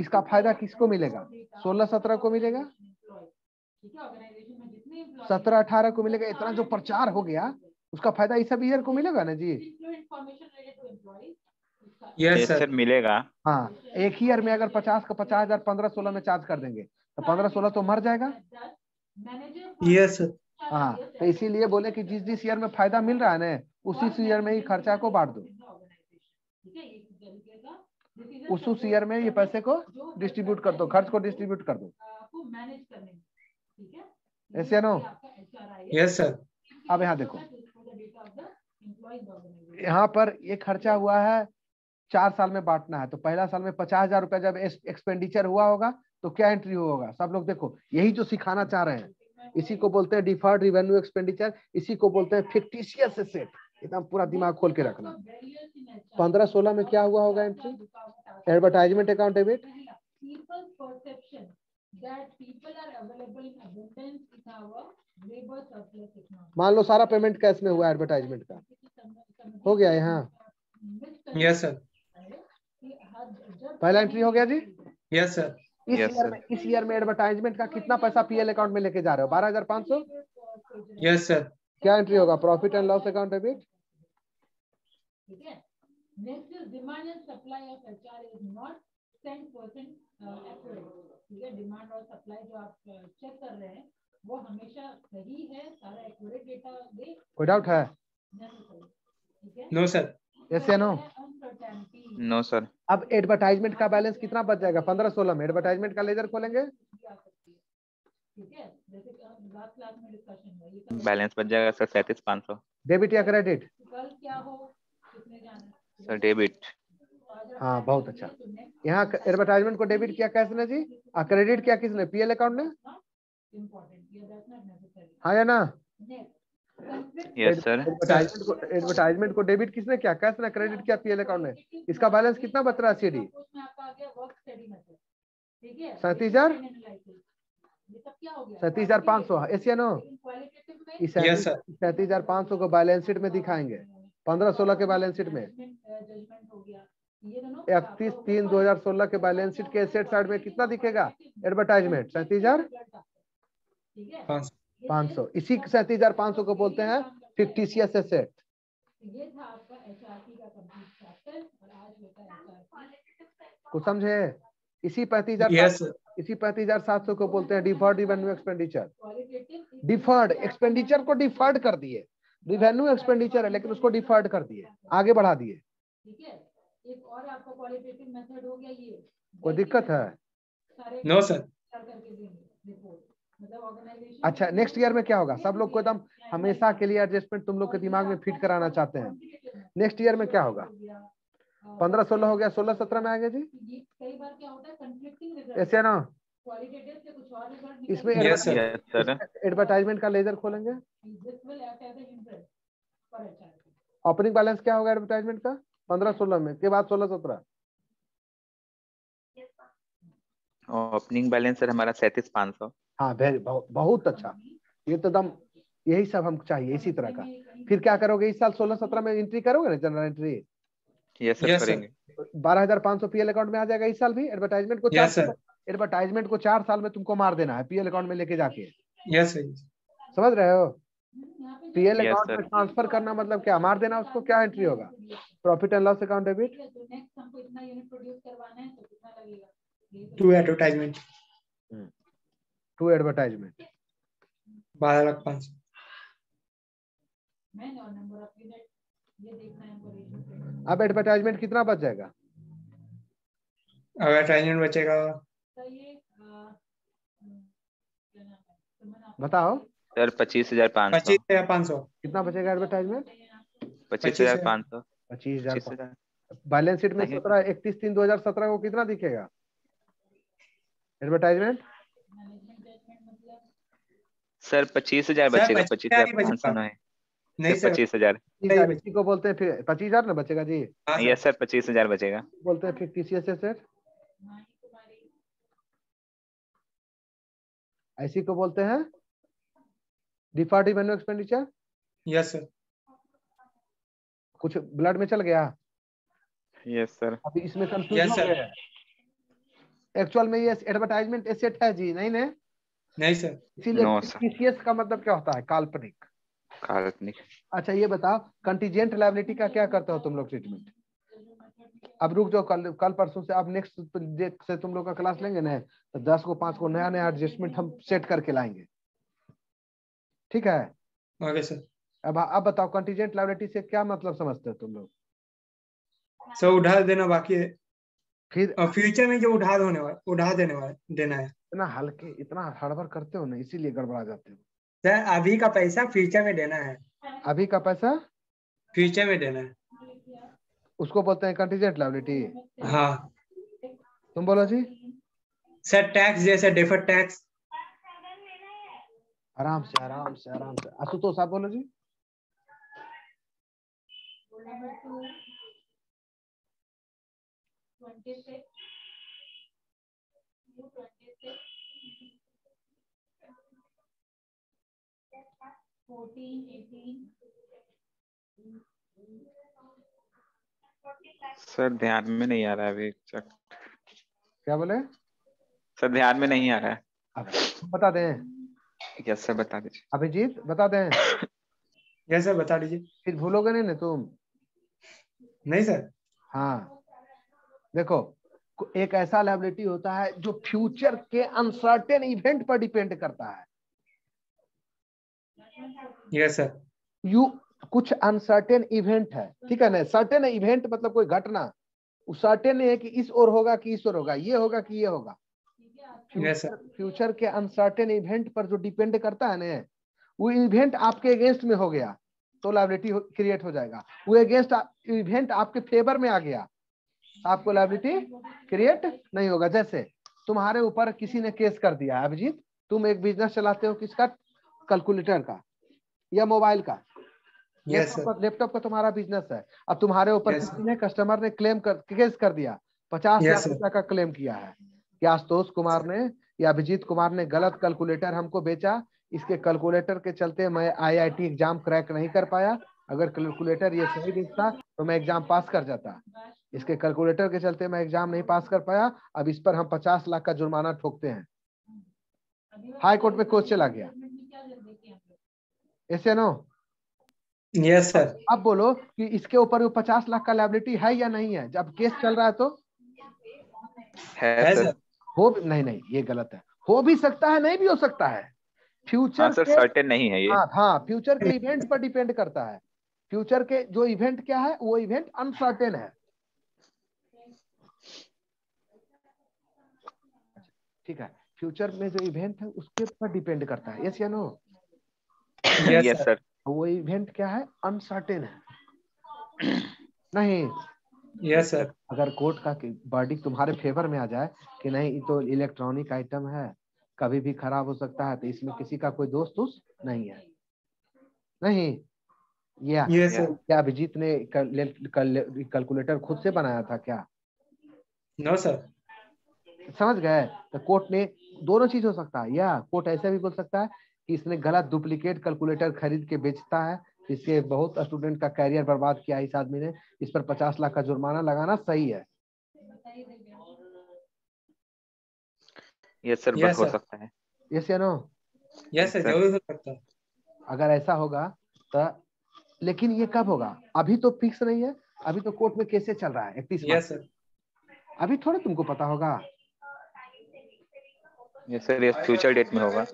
इसका फायदा किसको मिलेगा? 16-17 को मिलेगा, 17-18 को मिलेगा। इतना जो प्रचार हो गया उसका फायदा इस सब ईयर को मिलेगा ना जी। Yes sir. मिलेगा। हाँ, एक ही ईयर में अगर 50 का 50,000 15-16 में चार्ज कर देंगे तो 15-16 तो मर जाएगा। Yes sir. हाँ, तो इसीलिए बोले कि जिस ईयर में फायदा मिल रहा है ना, उसी ईयर में ही खर्चा को बांट दो, उस ईयर में ये पैसे को डिस्ट्रीब्यूट कर दो, खर्च को डिस्ट्रीब्यूट कर दो। ऐसे नो? Yes sir. अब यहाँ देखो, यहाँ पर ये खर्चा हुआ है 4 साल में बांटना है, तो पहला साल में 50,000 रुपया जब एक्सपेंडिचर हुआ होगा तो क्या एंट्री होगा? सब लोग देखो, यही जो सिखाना चाह रहे हैं, इसी को बोलते हैं डिफर्ड रिवेन्यू एक्सपेंडिचर, इसी को बोलते हैं फिक्टिशियस एसेट। एकदम पूरा दिमाग खोल के रखना। 15-16 में क्या हुआ होगा entry? Advertisement account debit. People's perception that people are available in abundance in our labor surplus economy. मान लो सारा पेमेंट कैश में हुआ एडवर्टाइजमेंट का, हो गया यहाँ? Yes sir. पहला एंट्री हो गया जी? Yes sir. इस ईयर में एडवर्टाइजमेंट का कितना पैसा पीएल अकाउंट में लेके जा रहे हो? 12,500। Yes sir. क्या एंट्री होगा? Profit and loss account debit. ठीक है। Next is demand and supply of HR is not 10% accurate. ठीक है, डिमांड और सप्लाई जो आप चेक कर रहे हैं वो हमेशा सही है, सारा एक्यूरेट डेटा दे। कोई डाउट है? ठीक है। No sir. यस या नो? No sir. अब एडवर्टाइजमेंट का बैलेंस कितना बच जाएगा? 15-16 में एडवर्टाइजमेंट का लेजर खोलेंगे, ठीक है, जैसे लास्ट क्लास में डिस्कशन हुआ, ये बैलेंस बच जाएगा सर 37,500। डेबिट या क्रेडिट? कल क्या हो कितने जाना? Sir debit. हाँ बहुत अच्छा। यहाँ एडवर्टाइजमेंट को डेबिट किया किसने जी? क्रेडिट किया किसने? पीएल अकाउंट ने। हाँ या ना? Yes sir. एडवर्टाइजमेंट को डेबिट किसने किया? कैश ने। क्रेडिट किया पीएल अकाउंट ने। इसका बैलेंस कितना बच रहा है? सीडी 37,500। एस या नो? 37,500 को बैलेंस शीट में दिखाएंगे, 15-16 के बैलेंस शीट में। 31/3/2016 के बैलेंस शीट के एसेट साइड में कितना दिखेगा? एडवर्टाइजमेंट 37,500। इसी 37,500 को बोलते हैं फिक्टिशियस एसेट। ये था आपका एचआरपी का कंप्लीट चैप्टर और आज होता है एचआरपी। कुछ समझे? इसी 35,700 को बोलते हैं deferred revenue expenditure. Deferred expenditure को डिफर्ड कर दिए, रिवेन्यू एक्सपेंडिचर है लेकिन उसको डिफर्ड कर दिए, आगे बढ़ा दिए। ठीक है, एक और आपका क्वालिटेटिव मेथड हो गया ये। कोई दिक्कत है? No sir. अच्छा, नेक्स्ट ईयर में क्या होगा? सब लोग को एकदम हमेशा के लिए एडजस्टमेंट तुम लोग के दिमाग में फिट कराना चाहते हैं। नेक्स्ट ईयर में क्या होगा? 15-16 हो गया, 16-17 में आएगा जी। कई बार क्या होता है कंफ्लिक्टिंग रिजल्ट, ऐसे ना क्वालिटेटिव से कुछ और रिजल्ट इसमें एडवर्टाइजमेंट का लेजर खोलेंगे। ओपनिंग बैलेंस क्या होगा एडवर्टाइजमेंट का 15-16 में के बाद 16-17? ओपनिंग बैलेंस सर हमारा 37,500। हाँ वेरी बहुत अच्छा। ये तो दम यही सब हमको चाहिए इसी तरह का। फिर क्या करोगे इस साल 16-17 में एंट्री करोगे ना जनरल एंट्री? यस सर करेंगे। 12,500 पीएल अकाउंट में आ जाएगा इस साल भी। एडवर्टाइजमेंट को 4 साल में तुमको मार देना है पीएल अकाउंट में लेके जाके। Yes sir. समझ रहे हो? पीएल अकाउंट में ट्रांसफर करना मतलब क्या? मार देना उसको। क्या एंट्री होगा? Profit and loss account debit. 2 advertisement. 2 advertisement 12,500। अब एडवर्टाइजमेंट कितना बच जाएगा? एडवर्टाइजमेंट बचेगा बताओ सर 25,500। 25,500। कितना बचेगा एडवर्टाइजमेंट? 25,500। 25,000। बैलेंस शीट में 31/3/2017 को कितना दिखेगा एडवर्टाइजमेंट? सर 25,000 बचेगा। 25,500 नहीं सर 25,000। इसी को बोलते हैं फिर 25,000 ना बचेगा जी। यस सर 25,000 बचेगा। बोलते हैं फिक्टिशियस एसेट। ऐसी को बोलते हैं deferred revenue expenditure. Yes sir. कुछ ब्लड में चल गया? Yes sir. अभी इसमें कंफ्यूजन हो गया। एक्चुअल में ये एडवर्टाइजमेंट एसेट है जी? नहीं सर। इसीलिए फिक्टिशियस का मतलब क्या होता है? काल्पनिक। अच्छा ये बताओ कंटीजेंट लायबिलिटी का क्या करते हो तुम लोग ट्रीटमेंट? अब रुक जाओ, कल परसों से अब नेक्स्ट से तुम लोग का क्लास लेंगे ना तो 10 को 5 को नया एडजस्टमेंट हम सेट करके लाएंगे। ठीक है? Okay sir. अब बताओ कंटीजेंट लायबिलिटी से क्या मतलब समझते हो तुम लोग? सर उधार देना बाकी है, फिर फ्यूचर में जो उधार देना है। इतना हल्के इतना हड़बड़ करते हो ना, इसीलिए गड़बड़ा जाते हो। सर अभी का पैसा फ्यूचर में देना है। अभी का पैसा फ्यूचर में देना है, उसको बोलते हैं कंटीजेंट लायबिलिटी। हाँ तुम बोलो जी। सर टैक्स जैसे डेफर्ड टैक्स। आराम से आराम से आराम से। आशुतोष आप बोलो जी। Number 2, 26, 26, 14, 18, सर ध्यान में नहीं आ रहा है अभी। क्या बोले? सर ध्यान में नहीं आ रहा है। अब बता दें। यस सर बता दीजिए। अभिजीत बता दें। यस सर बता दीजिए। फिर भूलोगे नहीं ना तुम? नहीं सर। हाँ देखो, एक ऐसा लायबिलिटी होता है जो फ्यूचर के अनसर्टेन इवेंट पर डिपेंड करता है। Yes sir. कुछ अनसर्टेन इवेंट है, ठीक है ना। सर्टेन इवेंट मतलब कोई घटना, वो सर्टेन है कि इस ओर होगा कि इस ओर होगा, ये होगा कि ये होगा। फ्यूचर के अनसर्टेन इवेंट पर जो डिपेंड करता है ना, वो इवेंट आपके अगेंस्ट में हो गया तो लायबिलिटी क्रिएट हो जाएगा। वो अगेंस्ट इवेंट आपके फेवर में आ गया, आपको लायबिलिटी क्रिएट नहीं होगा। जैसे तुम्हारे ऊपर किसी ने केस कर दिया, अभिजीत तुम एक बिजनेस चलाते हो, किसका? कैलकुलेटर का या मोबाइल का, लैपटॉप का तुम्हारा बिजनेस है। अब तुम्हारे ऊपर किसी ने, कस्टमर ने केस कर दिया, 50 लाख रुपया का क्लेम किया है कि आशुतोष कुमार ने या अभिजीत कुमार ने गलत कैलकुलेटर हमको बेचा, इसके कैलकुलेटर के चलते मैं IIT एग्जाम क्रैक नहीं कर पाया। अगर कैलकुलेटर ये सही दिखता तो मैं एग्जाम पास कर जाता, इसके कैलकुलेटर के चलते मैं एग्जाम नहीं पास कर पाया। अब इस पर हम 50 लाख का जुर्माना ठोकते हैं। हाई कोर्ट में केस चला गया। ऐसे नो? Yes sir. अब बोलो कि इसके ऊपर वो 50 लाख का लायबिलिटी है या नहीं है? जब केस चल रहा है तो है सर। हो नहीं, ये गलत है। हो भी सकता है, नहीं भी हो सकता है। फ्यूचर सर सर्टेन नहीं है ये। हाँ फ्यूचर के इवेंट पर डिपेंड करता है। फ्यूचर के जो इवेंट क्या है, वो इवेंट अनसर्टेन है। ठीक है, फ्यूचर में जो इवेंट है उसके ऊपर डिपेंड करता है। यस या नो? Yes sir. वो इवेंट क्या है? अनसर्टेन है। नहीं? Yes sir. अगर कोर्ट का वर्डिक्ट तुम्हारे फेवर में आ जाए कि नहीं ये तो इलेक्ट्रॉनिक आइटम है, कभी भी खराब हो सकता है, तो इसमें किसी का कोई दोस्त नहीं है। नहीं क्या अभिजीत ने कैलकुलेटर खुद से बनाया था क्या? No sir. समझ गए? तो कोर्ट ने दोनों चीज हो सकता है, या कोर्ट ऐसा भी बोल सकता है कि इसने गलत डुप्लीकेट कैलकुलेटर खरीद के बेचता है, इससे बहुत स्टूडेंट का कैरियर बर्बाद किया इस आदमी ने, इस पर 50 लाख का जुर्माना लगाना सही है। यस सर हो सकता है। यस या नो? यस सर जरूर हो सकता है। अगर ऐसा होगा तो, लेकिन ये कब होगा? अभी तो फिक्स नहीं है, अभी तो कोर्ट में केसेस चल रहा है 31 मार्च। Yes sir. अभी थोड़ा तुमको पता होगा। यस सर, ये फ्यूचर डेट में होगा।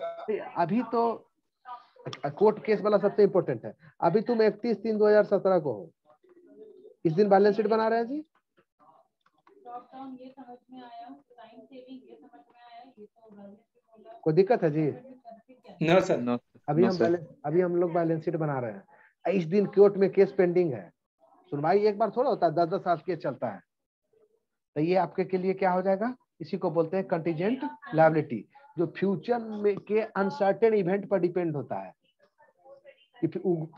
अभी तो कोर्ट केस वाला सबसे इम्पोर्टेंट है। अभी तुम 31/3/2017 को हो, इस दिन बैलेंस शीट बना रहे हैं जी। ये समझ में आया, टाइम सेविंग ये समझ में आया, ये तो कोई दिक्कत है जी? No sir. अभी हम लोग बैलेंस शीट बना रहे हैं। इस दिन कोर्ट में केस पेंडिंग है, सुनवाई एक बार थोड़ा होता है, 10-10 साल केस चलता है। तो ये आपके के लिए क्या हो जाएगा? इसी को बोलते हैं कंटीजेंट लायबिलिटी, जो फ्यूचर में के अनसर्टेन इवेंट पर डिपेंड होता है।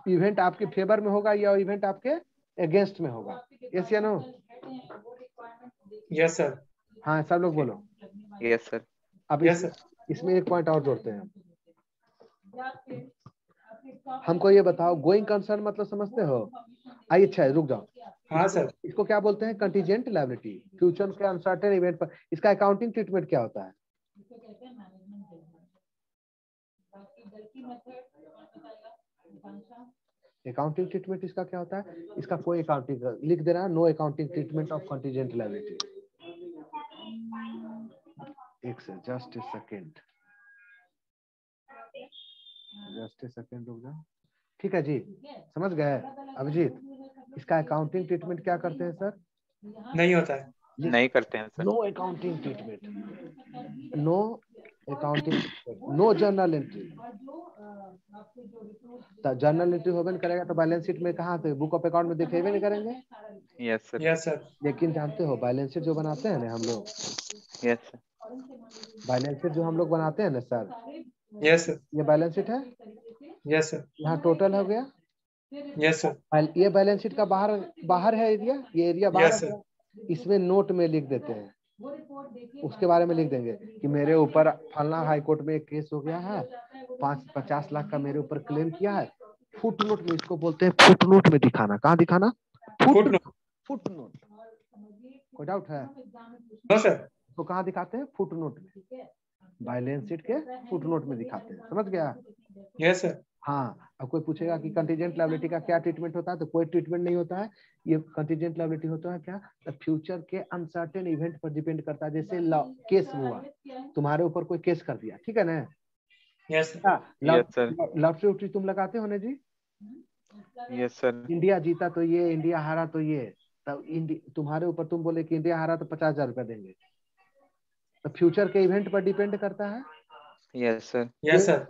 इवेंट आपके फेवर में होगा या इवेंट आपके अगेंस्ट में होगा। यस या नो? Yes sir. हाँ सब लोग बोलो। Yes sir. अब इसमें एक पॉइंट और जोड़ते हैं। हमको ये बताओ, गोइंग कंसर्न मतलब समझते हो? आइए अच्छा रुक जाओ। हाँ सर। इसको क्या बोलते हैं? कंटीजेंट लायबिलिटी, फ्यूचर के अनसर्टेन इवेंट पर। इसका अकाउंटिंग ट्रीटमेंट क्या होता है? अकाउंटिंग ट्रीटमेंट इसका क्या होता है? इसका कोई अकाउंटिंग लिख देना, no accounting treatment of contingent liability. Just a second रुक जाओ। ठीक है जी, समझ गए अभिजीत? इसका अकाउंटिंग ट्रीटमेंट क्या करते हैं सर? नहीं होता है। नहीं करते हैं sir. No accounting treatment, no accounting, no journal entry. Journal entry होबे नहीं करेगा तो बैलेंस शीट में कहाँ पे? बुक ऑफ अकाउंट में दिखेबे नहीं करेंगे। Yes sir. Yes sir. लेकिन जानते हो बैलेंस शीट जो बनाते हैं ना हम लोग, यस सर। बैलेंस शीट जो हम लोग बनाते हैं ना सर, यस सर, ये बैलेंस शीट है, यस सर, यहाँ टोटल हो गया। यस सर, ये बैलेंस शीट का बाहर बाहर है एरिया, ये एरिया बाहर यस है। सर, इसमें नोट में लिख देते हैं, उसके बारे में लिख देंगे कि मेरे ऊपर फलना हाई कोर्ट में एक केस हो गया है, 50 लाख का मेरे ऊपर क्लेम किया है। फुट नोट में, इसको बोलते हैं फुट नोट में दिखाना। कहाँ दिखाना? Foot foot note. कोई डाउट है? नो सर, तो कहाँ दिखाते हैं? फुट नोट में, बैलेंस शीट के फुट नोट में दिखाते हैं। समझ गया? यस सर, हाँ। अब कोई पूछेगा कि कंटीजेंट लायबिलिटी का क्या ट्रीटमेंट होता है, तो कोई ट्रीटमेंट नहीं होता है। ये कंटीजेंट लायबिलिटी होता है क्या? फ्यूचर के अनसर्टेन इवेंट पर डिपेंड करता है। जैसे केस हुआ, तुम्हारे ऊपर कोई केस कर दिया, ठीक है ना? Yes sir, yes sir, lottery तुम लगाते हो ना जी? यस सर, इंडिया जीता तो ये, इंडिया हारा तो ये, तब तुम्हारे ऊपर तुम बोले कि इंडिया हारा तो 50,000 रुपया देंगे, तो फ्यूचर के इवेंट पर डिपेंड करता है। यस सर, यस सर,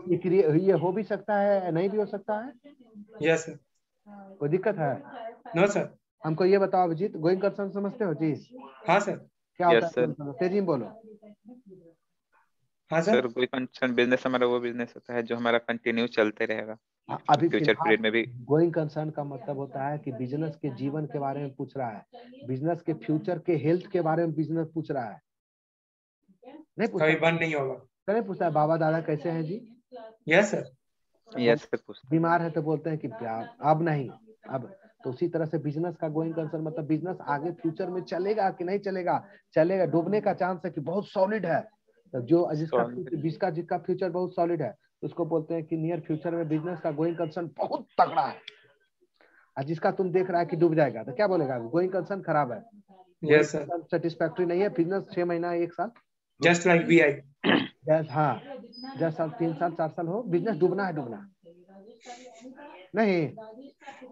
ये हो भी सकता है, नहीं भी हो सकता है। यस सर, कोई दिक्कत है? नो सर, हमको ये बताओ अभिजीत, गोइंग कंसर्न समझते हो जी? हाँ सर, क्या होता यस है सर, तेजी में बोलो। हाँ सर, सर कोई कंसर्न बिजनेस हमारा वो बिजनेस होता है जो हमारा कंटिन्यू चलते रहेगा अभी फ्यूचर पीरियड में भी। गोइंग कंसर्न का मतलब होता है कि बिजनेस के जीवन के बारे में पूछ रहा है, बिजनेस के फ्यूचर के हेल्थ के बारे में बिजनेस पूछ रहा है। नहीं पूछता? कभी बंद नहीं होगा। नहीं पूछता है बाबा दादा कैसे हैं जी? यस सर, यस सर, पूछता बीमार है तो बोलते हैं कि अब नहीं, अब। तो उसी तरह से बिजनेस का गोइंग कंसर्न मतलब बिजनेस आगे फ्यूचर में चलेगा कि नहीं चलेगा। चलेगा, डूबने का चांस है कि बहुत सॉलिड है। तो जो जिसका फ्यूचर बहुत सॉलिड है, उसको बोलते हैं कि नियर फ्यूचर में बिजनेस का गोइंग कंसर्न बहुत तगड़ा है। और जिसका तुम देख रहा है कि डूब जाएगा, तो क्या बोलेगा? गोइंग कंसर्न खराब है, यस सर, सेटिस्फैक्टरी नहीं है। बिजनेस 6 महीना 1 साल, जस्ट लाइक BI। हाँ 10 साल 3 साल 4 साल हो, बिजनेस डूबना है, डूबना नहीं।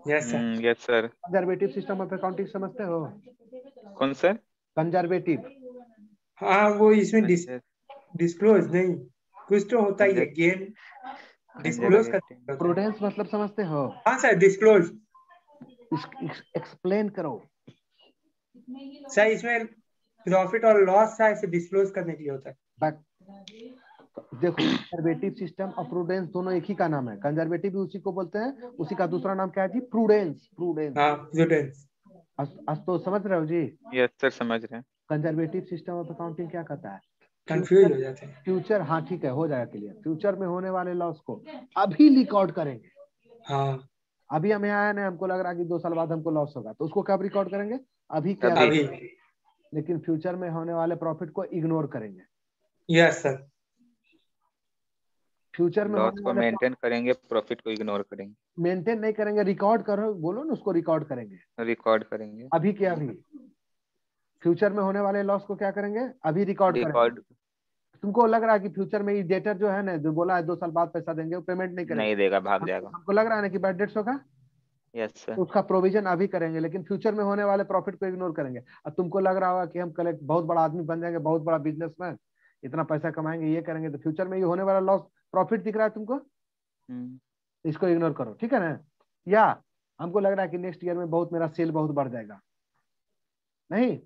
Yes sir, yes sir. Conservative system of accounting समझते हो? कौन सर? कंजर्वेटिव, हाँ वो इसमें डिस्क्लोज नहीं, कुछ तो होता ही है, गेन डिस्क्लोज करते हैं। प्रूडेंस मतलब समझते हो? हाँ सर, डिस्क्लोज। एक्सप्लेन करो सर इसमें प्रॉफिट और लॉस था, इसे डिस्क्लोज करने के लिए होता है। देखो, कंजर्वेटिव सिस्टम और प्रूडेंस दोनों एक ही का नाम है। कंजर्वेटिव भी उसी को बोलते हैं, उसी का दूसरा नाम क्या है जी? प्रूडेंस। हाँ, प्रूडेंस। आज तो समझ रहे हो जी? यस सर, समझ रहे हैं। कंजर्वेटिव सिस्टम ऑफ अकाउंटिंग क्या कहता है? कंफ्यूज हो जाते हैं। फ्यूचर, हाँ ठीक है, हो जाएगा क्लियर। फ्यूचर में होने वाले लॉस को अभी रिकॉर्ड करेंगे। हाँ, अभी हमें आया ना, हमको लग रहा है कि 2 साल बाद हमको लॉस होगा, तो उसको कब रिकॉर्ड करेंगे? अभी के अभी। लेकिन फ्यूचर में होने वाले प्रॉफिट को इग्नोर करेंगे। यस सर, फ्यूचर में लॉस होने को वाले मेंटेन करेंगे, प्रॉफिट को इग्नोर करेंगे। मेंटेन नहीं करेंगे, रिकॉर्ड करो, बोलो ना, उसको रिकॉर्ड करेंगे। रिकॉर्ड करेंगे। अभी के अभी फ्यूचर में होने वाले लॉस को क्या करेंगे? अभी रिकॉर्ड करेंगे। तुमको लग रहा है कि फ्यूचर में ये डेटर जो है ना, जो बोला है 2 साल बाद पैसा देंगे, वो पेमेंट नहीं करेंगे, नहीं देगा, भाग जाएगा। हमको लग रहा है ना कि बैड डेट्स होगा। Yes sir. तो उसका प्रोविजन अभी करेंगे, लेकिन फ्यूचर में होने वाले प्रॉफिट को इग्नोर करेंगे। अब तुमको लग रहा होगा कि हम कल एक बहुत बड़ा आदमी बन जाएंगे, बहुत बड़ा बिजनेसमैन, इतना पैसा कमाएंगे, ये करेंगे, तो फ्यूचर में ये होने वाला लॉस प्रॉफिट दिख रहा है तुमको, इसको इग्नोर करो, ठीक है ना? या हमको लग रहा है कि नेक्स्ट ईयर में बहुत मेरा सेल बहुत बढ़ जाएगा, नहीं?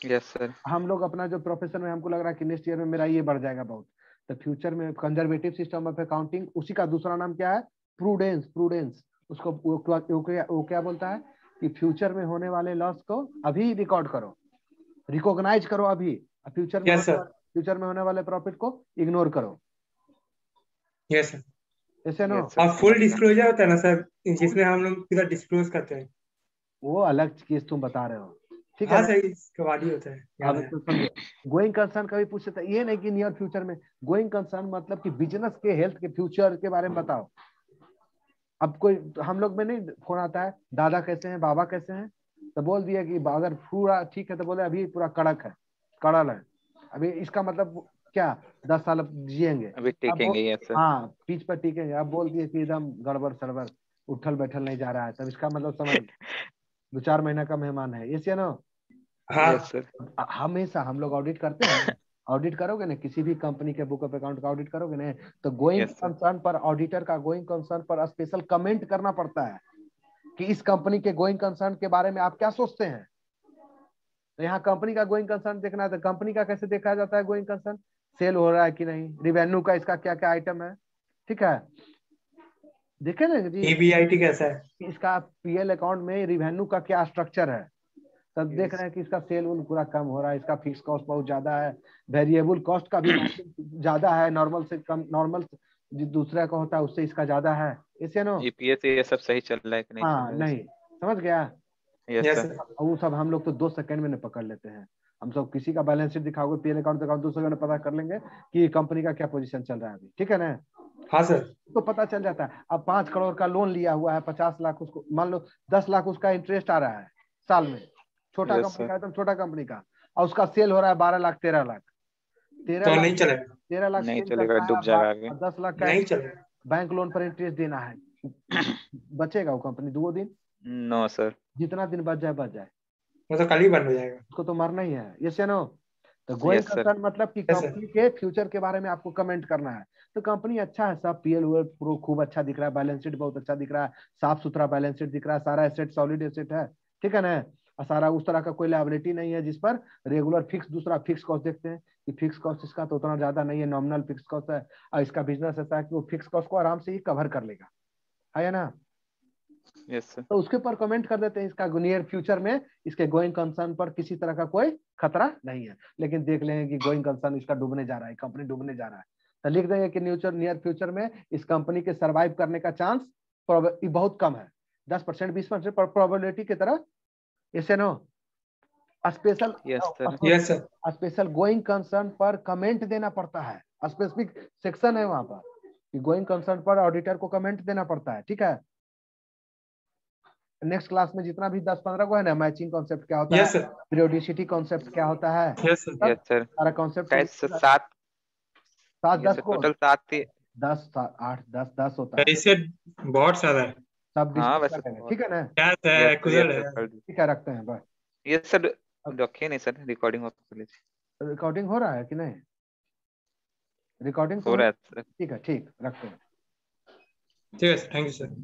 Yes sir. हम लोग अपना जो प्रोफेशन में, हमको लग रहा है कि नेक्स्ट ईयर में मेरा ये बढ़ जाएगा बहुत, तो फ्यूचर में कंजर्वेटिव सिस्टम ऑफ अकाउंटिंग, उसी का दूसरा नाम क्या है? प्रूडेंस। उसको वो क्या बोलता है कि फ्यूचर में होने वाले लॉस को अभी रिकॉर्ड करो, रिकॉग्नाइज करो अभी, फ्यूचर में होने वाले प्रॉफिट को इग्नोर करो। यस सर, ऐसे नो? अब फुल डिस्क्लोजर होता है ना सर, जिसमें हम लोग पूरा डिस्क्लोज करते हैं, वो अलग चीज तुम बता रहे हो, ठीक है? हाँ सर, इसके बाद ही होता है। अब तो समझो, गोइंग कंसर्न कभी पूछ सकता है, ये नहीं कि नियर फ्यूचर में। गोइंग कंसर्न मतलब कि बिजनेस के हेल्थ के फ्यूचर के बारे में बताओ। अब कोई हम लोग में नहीं फोन आता है, दादा कैसे हैं, बाबा कैसे हैं, तो बोल दिया कि अगर पूरा ठीक है तो बोले अभी पूरा कड़ल है। अभी इसका मतलब क्या? 10 साल जिएंगे, अभी टिकेंगे। Yes sir. हाँ, पीछ पर टिकेंगे। अब बोल दिए कि एकदम गड़बड़ सड़बड़, उठल बैठल नहीं जा रहा है, तब इसका मतलब समझ 2-4 महीना का मेहमान है, ये ना? Yes sir. हमेशा हम लोग ऑडिट करते हैं, ऑडिट करोगे ना, किसी भी कंपनी के बुक ऑफ अकाउंट का ऑडिट करोगे ना, तो गोइंग कंसर्न पर ऑडिटर का गोइंग कंसर्न पर स्पेशल कमेंट करना पड़ता है कि इस कंपनी के गोइंग कंसर्न के बारे में आप क्या सोचते हैं। तो यहाँ कंपनी का गोइंग कंसर्न देखना है, तो कंपनी का कैसे देखा जाता है गोइंग कंसर्न? सेल हो रहा है कि नहीं, रिवेन्यू का इसका क्या क्या आइटम है, ठीक है, देखे ना जी EBIT कैसा है? कि इसका पीएल अकाउंट में रिवेन्यू का क्या स्ट्रक्चर है। तब देख रहे हैं कि इसका सेल उल पूरा कम हो रहा है, इसका फिक्स कॉस्ट बहुत ज्यादा है, वेरिएबल कॉस्ट का भी ज्यादा है, नॉर्मल से कम, नॉर्मल जो दूसरा का होता है उससे इसका ज्यादा है, ऐसे नो। ईपीएस ये सब सही चल रहा है कि नहीं हाँ चल रहा है? नहीं, समझ गया। Yes yes sir. सर। और वो सब हम लोग तो 2 सेकंड में पकड़ लेते हैं। हम सब किसी का बैलेंस शीट दिखाओगे, पीएल अकाउंट दिखाओ, 2 सेकंड में पता कर लेंगे कि कंपनी का क्या पोजीशन चल रहा है अभी, ठीक है ना। हाँ सर। तो पता चल जाता है। अब 5 करोड़ का लोन लिया हुआ है, 50 लाख उसको, मान लो 10 लाख उसका इंटरेस्ट आ रहा है साल में, छोटा Yes, कंपनी sir. का, एकदम छोटा कंपनी का, और उसका सेल हो रहा है 12 लाख 13 लाख, 13 तो लाख नहीं चलेगा, 13 लाख नहीं सेल चलेगा, करता है, डूब जाएगा आगे। 10 लाख का नहीं चलेगा। बैंक लोन पर इंटरेस्ट देना है, बचेगा वो कंपनी 2 दिन? No sir. जितना दिन बच जाए, वो तो कल ही बंद हो जाएगा। उसको तो मरना ही है, यस या नो। तो गोइंग Yes, sir. कंसर्न मतलब कि Yes, sir. कंपनी के फ्यूचर के बारे में आपको कमेंट करना है। तो कंपनी अच्छा है, सब पीएल प्रो खूब अच्छा दिख रहा है, बैलेंस शीट बहुत अच्छा दिख रहा है, साफ सुथरा बैलेंस शीट दिख रहा है, सारा एसेट सॉलिड एसेट है, ठीक है ना। और सारा उस तरह का कोई लायबिलिटी नहीं है जिस पर रेगुलर फिक्स, दूसरा फिक्स कॉस्ट देखते हैं कि फिक्स कॉस्ट इसका तो उतना ज्यादा नहीं है, नॉमिनल फिक्स कॉस्ट है, और इसका बिजनेस ऐसा है कि वो फिक्स कॉस्ट को आराम से ही कवर कर लेगा, है ना। Yes sir. तो उसके ऊपर कमेंट कर देते हैं इसका नियर फ्यूचर में इसके गोइंग कंसर्न पर किसी तरह का कोई खतरा नहीं है, लेकिन देख लेंगे कि गोइंग कंसर्न इसका डूबने जा रहा है, कंपनी डूबने जा रहा है, तो लिख देंगे कि नियर फ्यूचर में इस कंपनी के सर्वाइव करने का चांस बहुत कम है, 10% 20% पर प्रोबेबिलिटी की तरह, ऐसे no. Special yes sir. Yes sir. Special going concern पर कमेंट देना पड़ता है, स्पेसिफिक सेक्शन है वहां पर कि गोइंग कंसर्न पर ऑडिटर को कमेंट देना पड़ता है, ठीक है। नेक्स्ट क्लास में जितना भी 10-15 को है ना, मैचिंग कॉन्सेप्ट क्या होता है, यस सर। पीरियोडिसिटी कॉन्सेप्ट क्या होता है, यस सर। Yes sir. सारा कॉन्सेप्ट कैसे 7? 7-10 यस सर, को टोटल 7 थी। 10 8 10 होता है, ऐसे बहुत सारा है। सब हाँ डिस्कस वैसे कर तो लेंगे, बहुत ठीक है ना। क्या है, yes sir, yes Excel sir, है। कर दीजिए। ठीक है, रखते हैं, बाय। यस सर, रखिए नहीं सर, रिकॉर्डिंग हो तो लीजिए। रिकॉर्डिंग हो रहा है कि नहीं? रिकॉर्डिंग तो हो रहा है सर। ठीक है, ठीक, रखते हैं। ठीक है सर, थैंक यू सर।